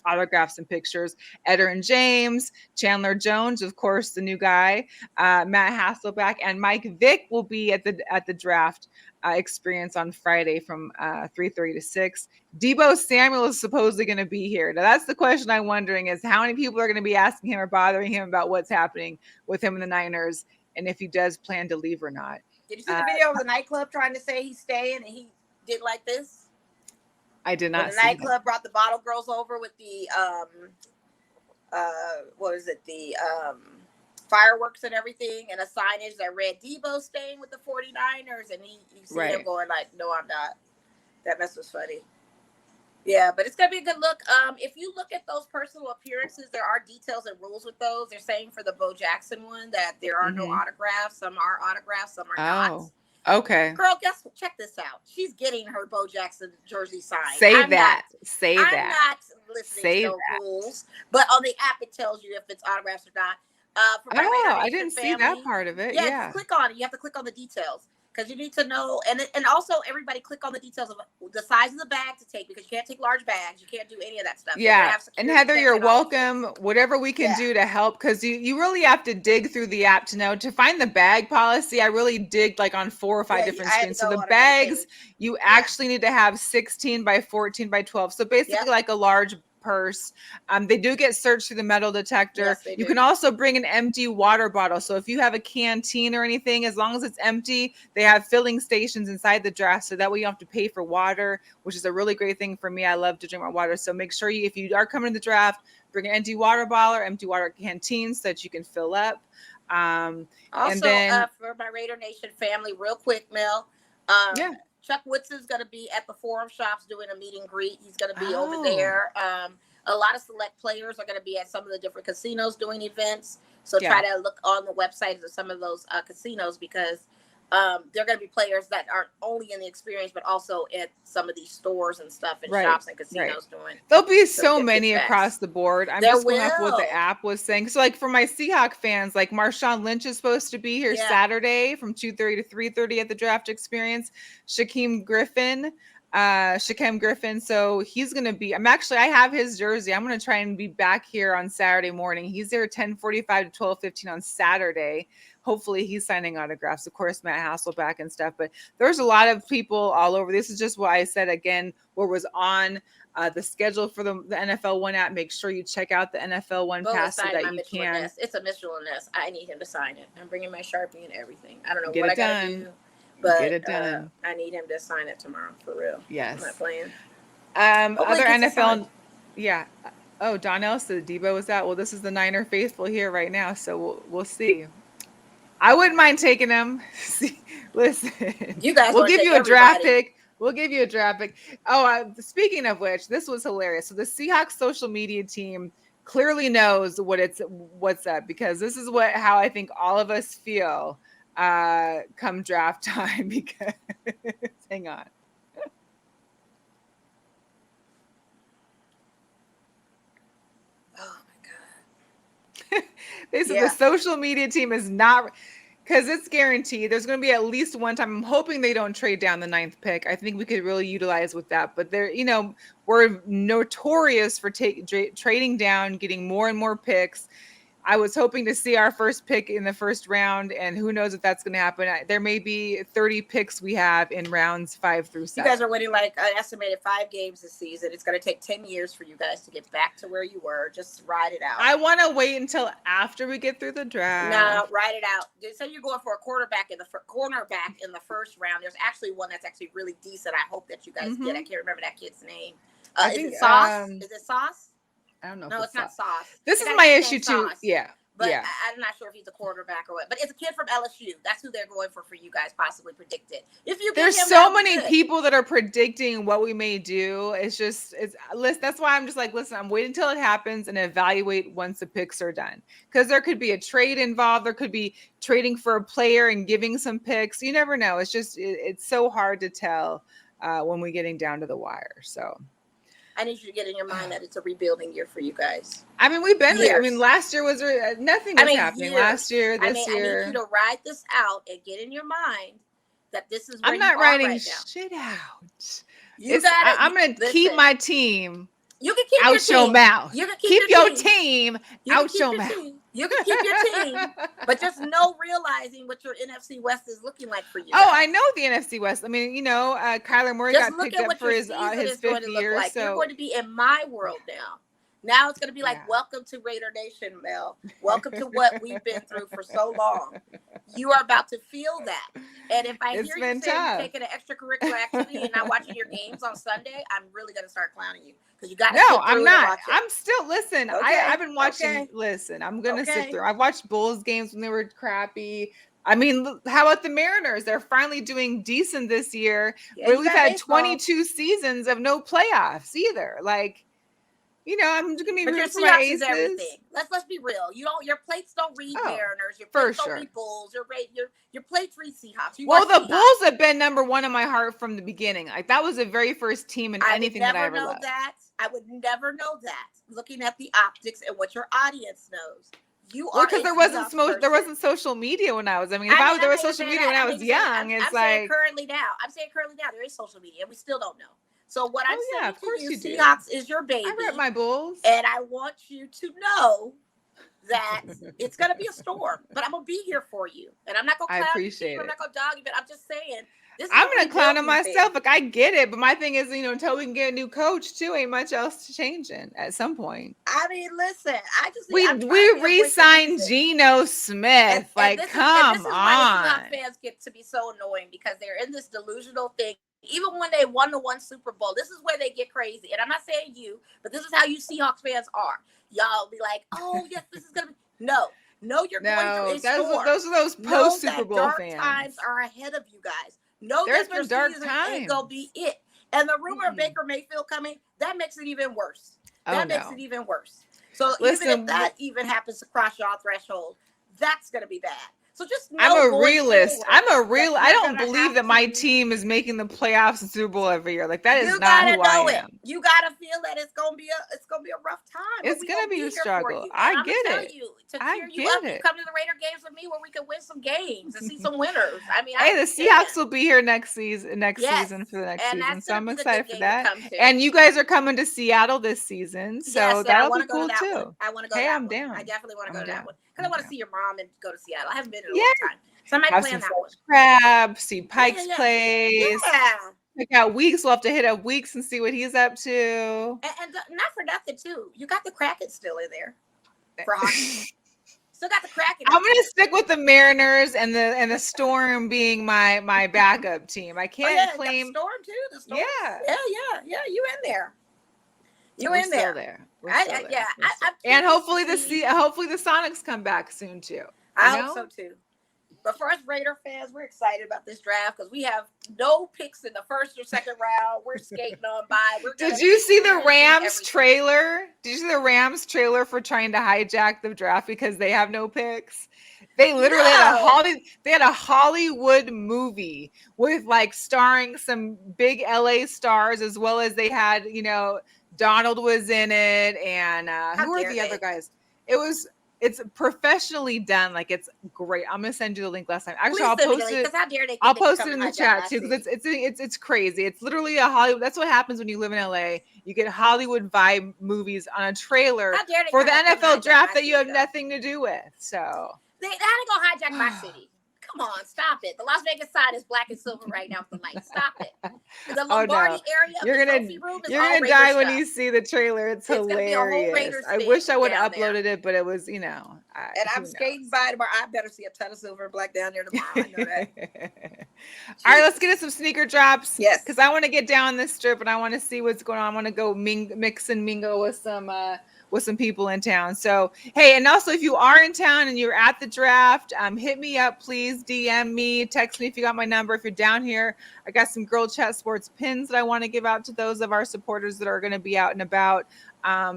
autographs and pictures. Edgerrin James, Chandler Jones, of course, the new guy, Matt Hasselbeck, and Mike Vick will be at the draft experience on Friday from 3:30 to 6. Deebo Samuel is supposedly going to be here. Now, that's the question I'm wondering is how many people are going to be asking him or bothering him about what's happening with him and the Niners and if he does plan to leave or not. Did you see the video of the nightclub trying to say he's staying and he did like this? I did not. When the nightclub brought the bottle girls over with the fireworks and everything, and a signage that read Deebo staying with the 49ers, and you see him going like, "No, I'm not." That mess was funny. Yeah, but it's gonna be a good look. If you look at those personal appearances, there are details and rules with those. They're saying for the Bo Jackson one that there are no autographs. Some are autographs, some are not. Okay. Girl, check this out. She's getting her Bo Jackson jersey signed. Say I'm that. I'm not listening to no rules. But on the app, it tells you if it's autographs or not. I didn't see that part of it. Yeah. Click on it. You have to click on the details. Because you need to know, and also everybody click on the details of the size of the bag to take, because you can't take large bags. You can't do any of that stuff. Yeah, and Heather, you're welcome. Whatever we can do to help, because you really have to dig through the app to know. To find the bag policy, I really digged like on 4 or 5 different screens. So the bags, you actually need to have 16 by 14 by 12. So basically like a large purse. They do get searched through the metal detector. You can also bring an empty water bottle. So if you have a canteen or anything, as long as it's empty, they have filling stations inside the draft. So that way you don't have to pay for water, which is a really great thing for me. I love to drink my water. So make sure if you are coming to the draft, bring an empty water bottle or empty water canteen so that you can fill up. Also, and then, for my Raider Nation family, real quick, Mel. Chuck Woodson is going to be at the Forum Shops doing a meet and greet. He's going to be over there. A lot of select players are going to be at some of the different casinos doing events. So try to look on the websites of some of those casinos, because they're going to be players that aren't only in the experience, but also at some of these stores and stuff and shops and casinos doing. There'll be so many across the board. I'm just going off what the app was saying. So like for my Seahawk fans, like Marshawn Lynch is supposed to be here Saturday from 2:30 to 3:30 at the draft experience. Shaquem Griffin. So he's going to be, I have his jersey. I'm going to try and be back here on Saturday morning. He's there 10:45 to 12:15 on Saturday. Hopefully he's signing autographs. Of course, Matt Hasselbeck and stuff, but there's a lot of people all over. This is just what I said again, what was on the schedule for the NFL One app. Make sure you check out the NFL One pass so that you can. It's a Mitchell and Ness. I need him to sign it. I'm bringing my Sharpie and everything. I don't know what I got to do. But get it done. I need him to sign it tomorrow, for real. Yes. I'm not playing. Other NFL. Yeah. Oh, Donnell said Deebo was out. Well, this is the Niner faithful here right now, so we'll see. I wouldn't mind taking him. Listen, you guys, we'll give you a draft pick. We'll give you a draft pick. Oh, speaking of which, this was hilarious. So the Seahawks social media team clearly knows what's up, because this is how I think all of us feel come draft time. Because hang on. Oh my God. They said the social media team is not, because it's guaranteed there's going to be at least one time. I'm hoping they don't trade down the 9th pick. I think we could really utilize with that, but we're notorious for trading down, getting more and more picks. I was hoping to see our first pick in the first round, and who knows if that's going to happen. There may be 30 picks we have in rounds 5 through 7. You guys are winning like an estimated 5 games this season. It's going to take 10 years for you guys to get back to where you were. Just ride it out. I want to wait until after we get through the draft. No, ride it out. Say you're going for a cornerback in the first round. There's actually one that's actually really decent. I hope that you guys get. I can't remember that kid's name. Is it Sauce? Is it Sauce? I don't know. No, it's not Sauce. This is my issue too. Yeah. But I'm not sure if he's a quarterback or what. But it's a kid from LSU. That's who they're going for you guys, possibly predicted. If you There's him, so that'll be many good. people that are predicting what we may do. Listen, that's why I'm just like, listen, I'm waiting until it happens and evaluate once the picks are done. Because there could be a trade involved. There could be trading for a player and giving some picks. You never know. It's so hard to tell when we're getting down to the wire. So I need you to get in your mind that it's a rebuilding year for you guys. I mean, we've been there. I mean, Years. last year was nothing was happening. Years. Last year, this I year. need you to ride this out and get in your mind that this is where I'm not you are writing right now. shit out. I'm going to keep my team. You can keep out your mouth. You can keep your team out your mouth. You can keep your team, but just realizing what your NFC West is looking like for you. Oh, I know the NFC West. I mean, Kyler Murray got picked up for his fifth year. Like. So you're going to be in my world now. Now it's going to be like, welcome to Raider Nation, Mel. Welcome to what we've been through for so long. You are about to feel that. And if I hear you say you're taking an extracurricular activity and not watching your games on Sunday, I'm really going to start clowning you. Because you got to No, I'm not. I'm still, listen, okay. I've been watching, listen, I'm going to sit through. I've watched Bulls games when they were crappy. I mean, how about the Mariners? They're finally doing decent this year. Yeah, we've had 22 seasons of no playoffs either. Like, I'm just gonna be rooting for my aces. Everything. Let's be real. Your plates don't read Mariners. Your plates don't read Bulls. Your plates read Seahawks. The Bulls have been number one in my heart from the beginning. Like that was the very first team in anything that I ever loved. I would never know that. Looking at the optics and what your audience knows. Because there wasn't social media when I was. I mean, there was social media when I was young, I'm saying currently now there is social media, and we still don't know. So what I'm saying to you, Seahawks is your baby. I rep my Bulls. And I want you to know that it's going to be a storm, but I'm going to be here for you. And I'm not going to clown you. I'm not going to dog you, but I'm just saying. I'm going to clown on myself. Like, I get it. But my thing is, until we can get a new coach, too, ain't much else changing at some point. I mean, listen, we re-signed Geno Smith. Come on. Why the Seahawks fans get to be so annoying because they're in this delusional thing. Even when they won the one Super Bowl, this is where they get crazy. And I'm not saying you, but this is how you Seahawks fans are. Y'all be like, oh, yes, this is going to be. No, you're going through a storm. Those are those post-Super Bowl fans. Dark times are ahead of you guys. There's been dark times. Ain't going to be it. And the rumor of Baker Mayfield coming, that makes it even worse. Makes it even worse. So even if that even happens to cross your threshold, that's going to be bad. So just I'm a realist. I don't believe that my team is making the playoffs and Super Bowl every year. Like that is not who I am. You gotta feel that it's gonna be a rough time. It's gonna be a struggle. I get it. You come to the Raider games with me where we can win some games and see some winners. I mean, the Seahawks will be here next season for the next season. So I'm excited for that. And you guys are coming to Seattle this season, so that'll be cool too. I want to go. Hey, I'm down. I definitely want to go to that one. Because I want to see your mom and go to Seattle. I haven't been in a long time. So I might plan that one. Crab, see Pike's Place. Yeah. Check out Weeks. We'll have to hit up Weeks and see what he's up to. And not for nothing, too. You got the Kraken still in there. For hockey. Still got the Kraken. I'm going to stick with the Mariners and the Storm being my backup team. I can't claim. The Storm, too. The Storm. Yeah. Yeah. You in there. We're in there. And hopefully the Sonics come back soon too. I hope so too. But for us Raider fans, we're excited about this draft because we have no picks in the first or second round. We're skating on by. Did you see the Rams trailer? Did you see the Rams trailer for trying to hijack the draft because they have no picks? They literally had a Hollywood movie with starring some big LA stars as well as they had, Donald was in it, and who are the other guys? It's professionally done. Like it's great. I'm gonna send you the link last time. Actually, I'll post it. I'll post it in the chat too because it's crazy. It's literally a Hollywood. That's what happens when you live in LA. You get Hollywood vibe movies on a trailer for the NFL draft that you have nothing to do with. So they had to go hijack my city. Come on, stop it. The Las Vegas side is black and silver right now with the lights. Stop it. The Lombardi area of the trophy room is you're gonna die when you see the trailer. It's hilarious. I wish I would have uploaded it, but it was, and I'm skating by tomorrow. I better see a ton of silver and black down there tomorrow. I know that. All right, let's get into some sneaker drops. Yes. Because I want to get down this strip and I want to see what's going on. I want to go mix and mingle with with some people in town. So, hey, and also if you are in town and you're at the draft, hit me up, please. DM me, text me if you got my number. If you're down here, I got some Girl Chat Sports pins that I want to give out to those of our supporters that are going to be out and about.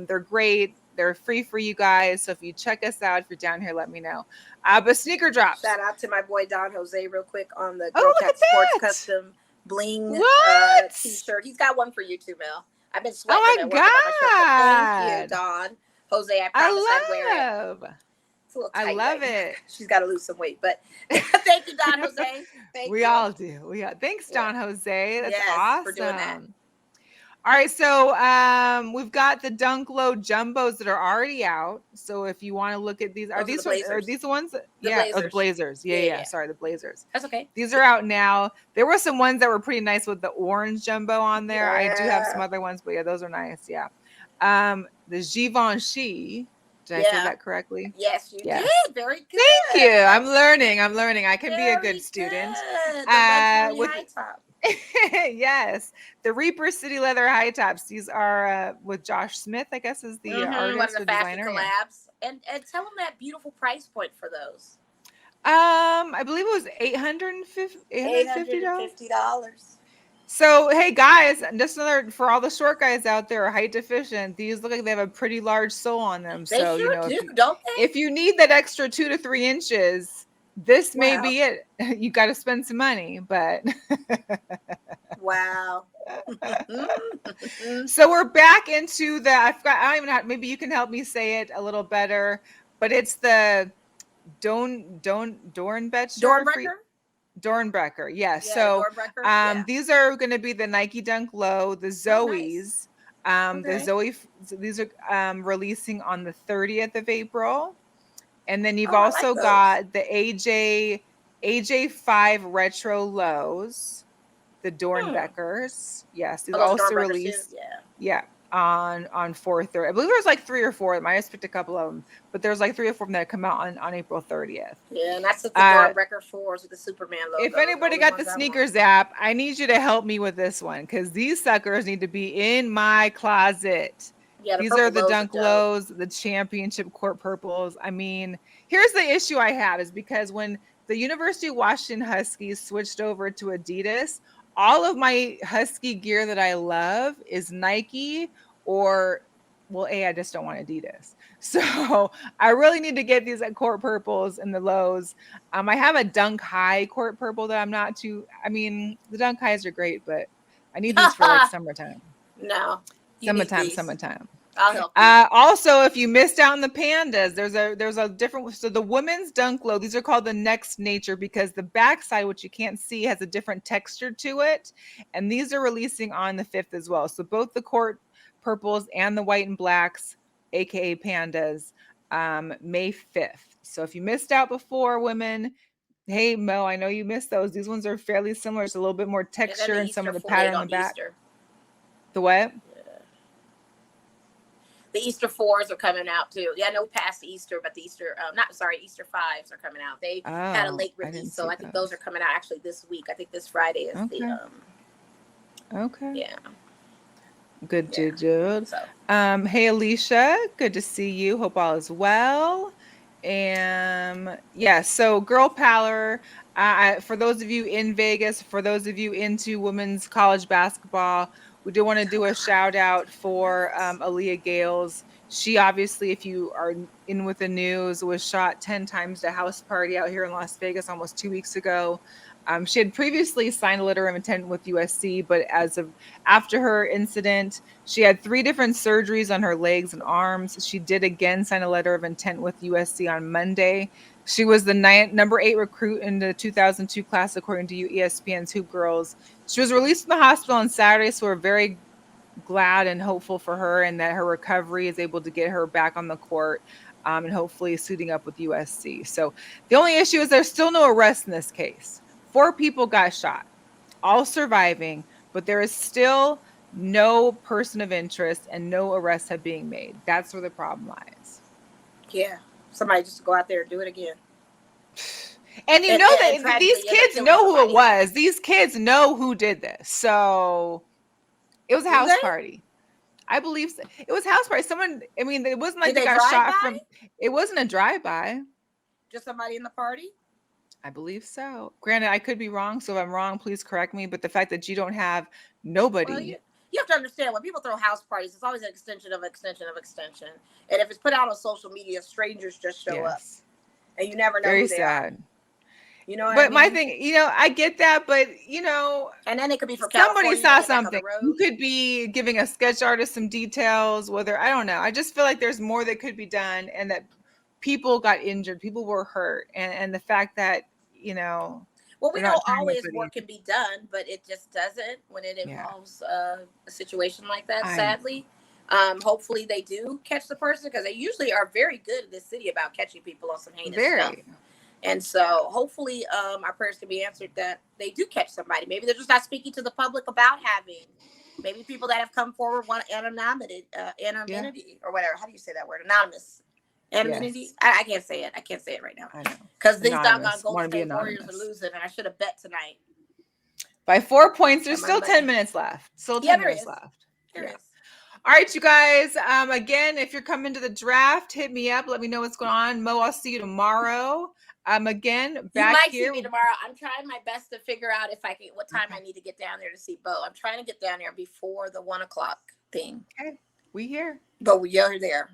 They're great. They're free for you guys. So if you check us out, if you're down here, let me know. But sneaker drops. Shout out to my boy Don Jose real quick on the Oh, Girl look Chat at Sports that. custom bling What? t-shirt. He's got one for you too, Mel. I've been sweating Oh at my work on my shirt. But thank you, God. Don. Jose, I promise I'd wear it. It's a little tight. I love it. She's got to lose some weight, but thank you, Don Jose. Thank we you. all do. Thanks, Don Jose. That's Yes, awesome. for doing that. All right, so we've got the Dunk Low jumbos that are already out. So if you want to look at these, are these the ones? Blazers. Oh, the Blazers. Yeah. Sorry, the Blazers. That's okay. These are out now. There were some ones that were pretty nice with the orange jumbo on there. I do have some other ones, but yeah, those are nice. Yeah. The Givenchy. Did I say that correctly? Yes, you did. Very good. Thank you. I'm learning. I can be a good student. The high top. Yes, the Reaper City Leather high tops. These are with Josh Smith, I guess, is the artist one of the or fashion designer. collabs. And tell them that beautiful price point for those. I believe it was $850. So hey guys, just another for all the short guys out there are height deficient. These look like they have a pretty large sole on them. They so sure do, don't they? If you need that extra 2 to 3 inches, this may be it. You got to spend some money, but wow. So we're back into the. I don't even know. Maybe you can help me say it a little better. But it's the Dornbecker. Yes. Yeah, so these are going to be the Nike Dunk Low, the Zoes. The Zoe. These are releasing on the 30th of April. And then you've also got the AJ5 Retro Lows, the Dornbeckers. Yes, these also released. Yeah, on 4/30. I believe there's like 3 or 4. I might have picked a couple of them, but there's like 3 or 4 that come out on April 30th. Yeah, and that's the Dornbecker 4s with the Superman logo. If anybody got the sneakers app, I need you to help me with this one because these suckers need to be in my closet. Yeah, these are the Dunk Lows, the championship court purples. I mean, here's the issue I have is because when the University of Washington Huskies switched over to Adidas, all of my Husky gear that I love is Nike or, well, I just don't want Adidas. So I really need to get these at court purples and the lows. I have a Dunk High court purple that I'm not too, the Dunk Highs are great, but I need these for like summertime. No. Summertime. I'll help you. Also, if you missed out on the pandas, there's a different. So the women's Dunk Low, these are called the Next Nature because the backside, which you can't see, has a different texture to it, and these are releasing on the 5th as well. So both the court purples and the white and blacks, aka pandas, May 5th. So if you missed out before, women. Hey Mo, I know you missed those. These ones are fairly similar. It's a little bit more texture and some of the pattern on the back. The what? The Easter 4s are coming out too. Yeah, no past Easter, but the Easter, Easter 5s are coming out. They had a late release, so I think those are coming out actually this week. I think this Friday is the. Okay. Yeah. Good, Jude. So. Hey Alicia, good to see you. Hope all is well. So GirlPower. For those of you in Vegas, for those of you into women's college basketball. We do want to do a shout out for Aaliyah Gales. She obviously, if you are in with the news, was shot 10 times at a house party out here in Las Vegas almost 2 weeks ago. She had previously signed a letter of intent with USC, but after her incident, she had 3 different surgeries on her legs and arms. She did again sign a letter of intent with USC on Monday. She was the number 8 recruit in the 2002 class, according to ESPN's Hoop Girls. She was released from the hospital on Saturday, so we're very glad and hopeful for her and that her recovery is able to get her back on the court and hopefully suiting up with USC. So the only issue is there's still no arrest in this case. 4 people got shot, all surviving, but there is still no person of interest and no arrests have been made. That's where the problem lies. Yeah. Somebody just go out there and do it again. And you know that these kids know who it was. These kids know who did this. So it was a house party. I believe so. It was house party. Someone, I mean, it wasn't like Did they they got shot drive from. by? It wasn't a drive-by. Just somebody in the party? I believe so. Granted, I could be wrong. So if I'm wrong, please correct me. But the fact that you don't have nobody. Well, you have to understand, when people throw house parties, it's always an extension of extension of extension. And if it's put out on social media, strangers just show up. And you never know Very who they sad. are. You know what But I mean? my thing, I get that, but and then it could be from somebody California, saw get back on the something. road. You could be giving a sketch artist some details, whether I don't know. I just feel like there's more that could be done, and that people got injured, people were hurt, and the fact that well, we they're know not trying always to work can be done, but it just doesn't when it Yeah. involves a situation like that. Sadly, hopefully they do catch the person, because they usually are very good in this city about catching people on some heinous stuff. And so hopefully our prayers can be answered that they do catch somebody. Maybe they're just not speaking to the public about having. Maybe people that have come forward want anonymity or whatever. How do you say that word? Anonymous. Anonymity. Yes. I can't say it. I can't say it right now. I know. Because these doggone Golden State Warriors are losing, and I should have bet tonight. By 4 points. There's still 10 minutes left. Still 10 minutes left. There is. All right, you guys. Again, if you're coming to the draft, hit me up. Let me know what's going on. Mo, I'll see you tomorrow. Again, back you might here. See me tomorrow. I'm trying my best to figure out what time I need to get down there to see Bo. I'm trying to get down there before the 1 o'clock thing. Okay, we here. But you're there.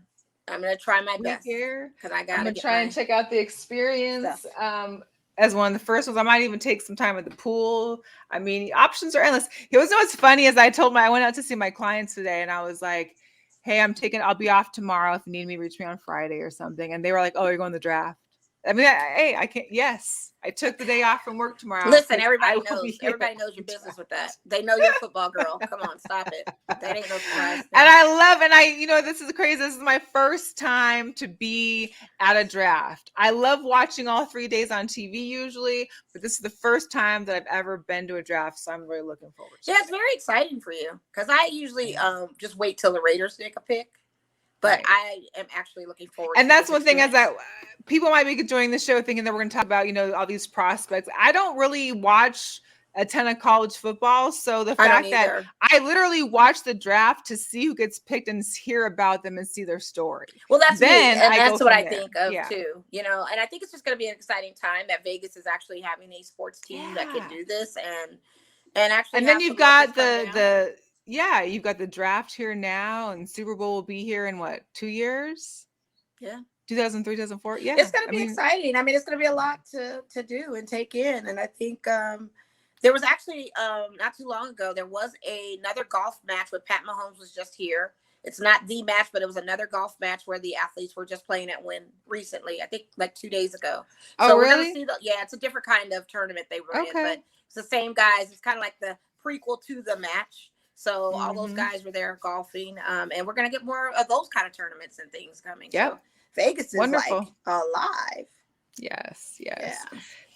I'm gonna try my best here because I'm gonna try and check out the experience. Stuff. As one of the first ones, I might even take some time at the pool. I mean, options are endless. It was what's funny is I went out to see my clients today, and I was like, "Hey, I'll be off tomorrow. If you need me, reach me on Friday or something." And they were like, "Oh, you're going to the draft." I mean, I can't. Yes, I took the day off from work tomorrow. Listen, everybody knows. Everybody knows your business with that. They know you're a football girl. Come on, stop it. That ain't no surprise. And this is crazy. This is my first time to be at a draft. I love watching all 3 days on TV usually, but this is the first time that I've ever been to a draft, so I'm really looking forward to it. Yeah, it's very exciting for you because I usually just wait till the Raiders take a pick. But I am actually looking forward to it. And that's one thing, is that people might be joining the show thinking that we're going to talk about, all these prospects. I don't really watch a ton of college football. So the fact that I literally watch the draft to see who gets picked and hear about them and see their story. Well, that's that's what I think of too. And I think it's just going to be an exciting time that Vegas is actually having a sports team that can do this and actually. And then you've got you've got the draft here now, and Super Bowl will be here in 2 years? Yeah. 2003, 2004. Yeah. It's going to be exciting. I mean, it's going to be a lot to do and take in. And I think there was actually not too long ago, there was another golf match with Pat Mahomes was just here. It's not the match, but it was another golf match where the athletes were just playing at Wynn recently. I think like 2 days ago. Oh, so really? We're going to see it's a different kind of tournament they were in, but it's the same guys. It's kind of like the prequel to the match. So all those guys were there golfing, and we're going to get more of those kind of tournaments and things coming. Yep. So Vegas is wonderful. Like alive. Yes. Yeah.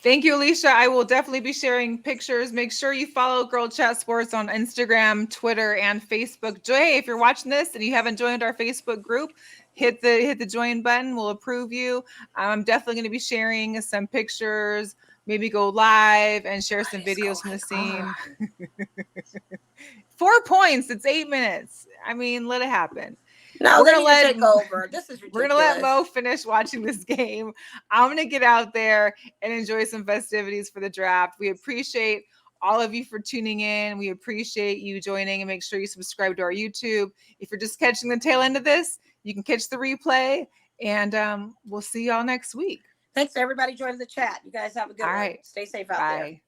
Thank you, Alicia. I will definitely be sharing pictures. Make sure you follow Girl Chat Sports on Instagram, Twitter, and Facebook. Hey, if you're watching this and you haven't joined our Facebook group, hit the join button. We'll approve you. I'm definitely going to be sharing some pictures, maybe go live and share some videos from the scene. 4 points. It's 8 minutes. I mean, let it happen. No, we're gonna take over. This is ridiculous. We're gonna let Mo finish watching this game. I'm gonna get out there and enjoy some festivities for the draft. We appreciate all of you for tuning in. We appreciate you joining, and make sure you subscribe to our YouTube. If you're just catching the tail end of this, you can catch the replay, and we'll see y'all next week. Thanks to everybody joining the chat. You guys have a good one. Stay safe out there.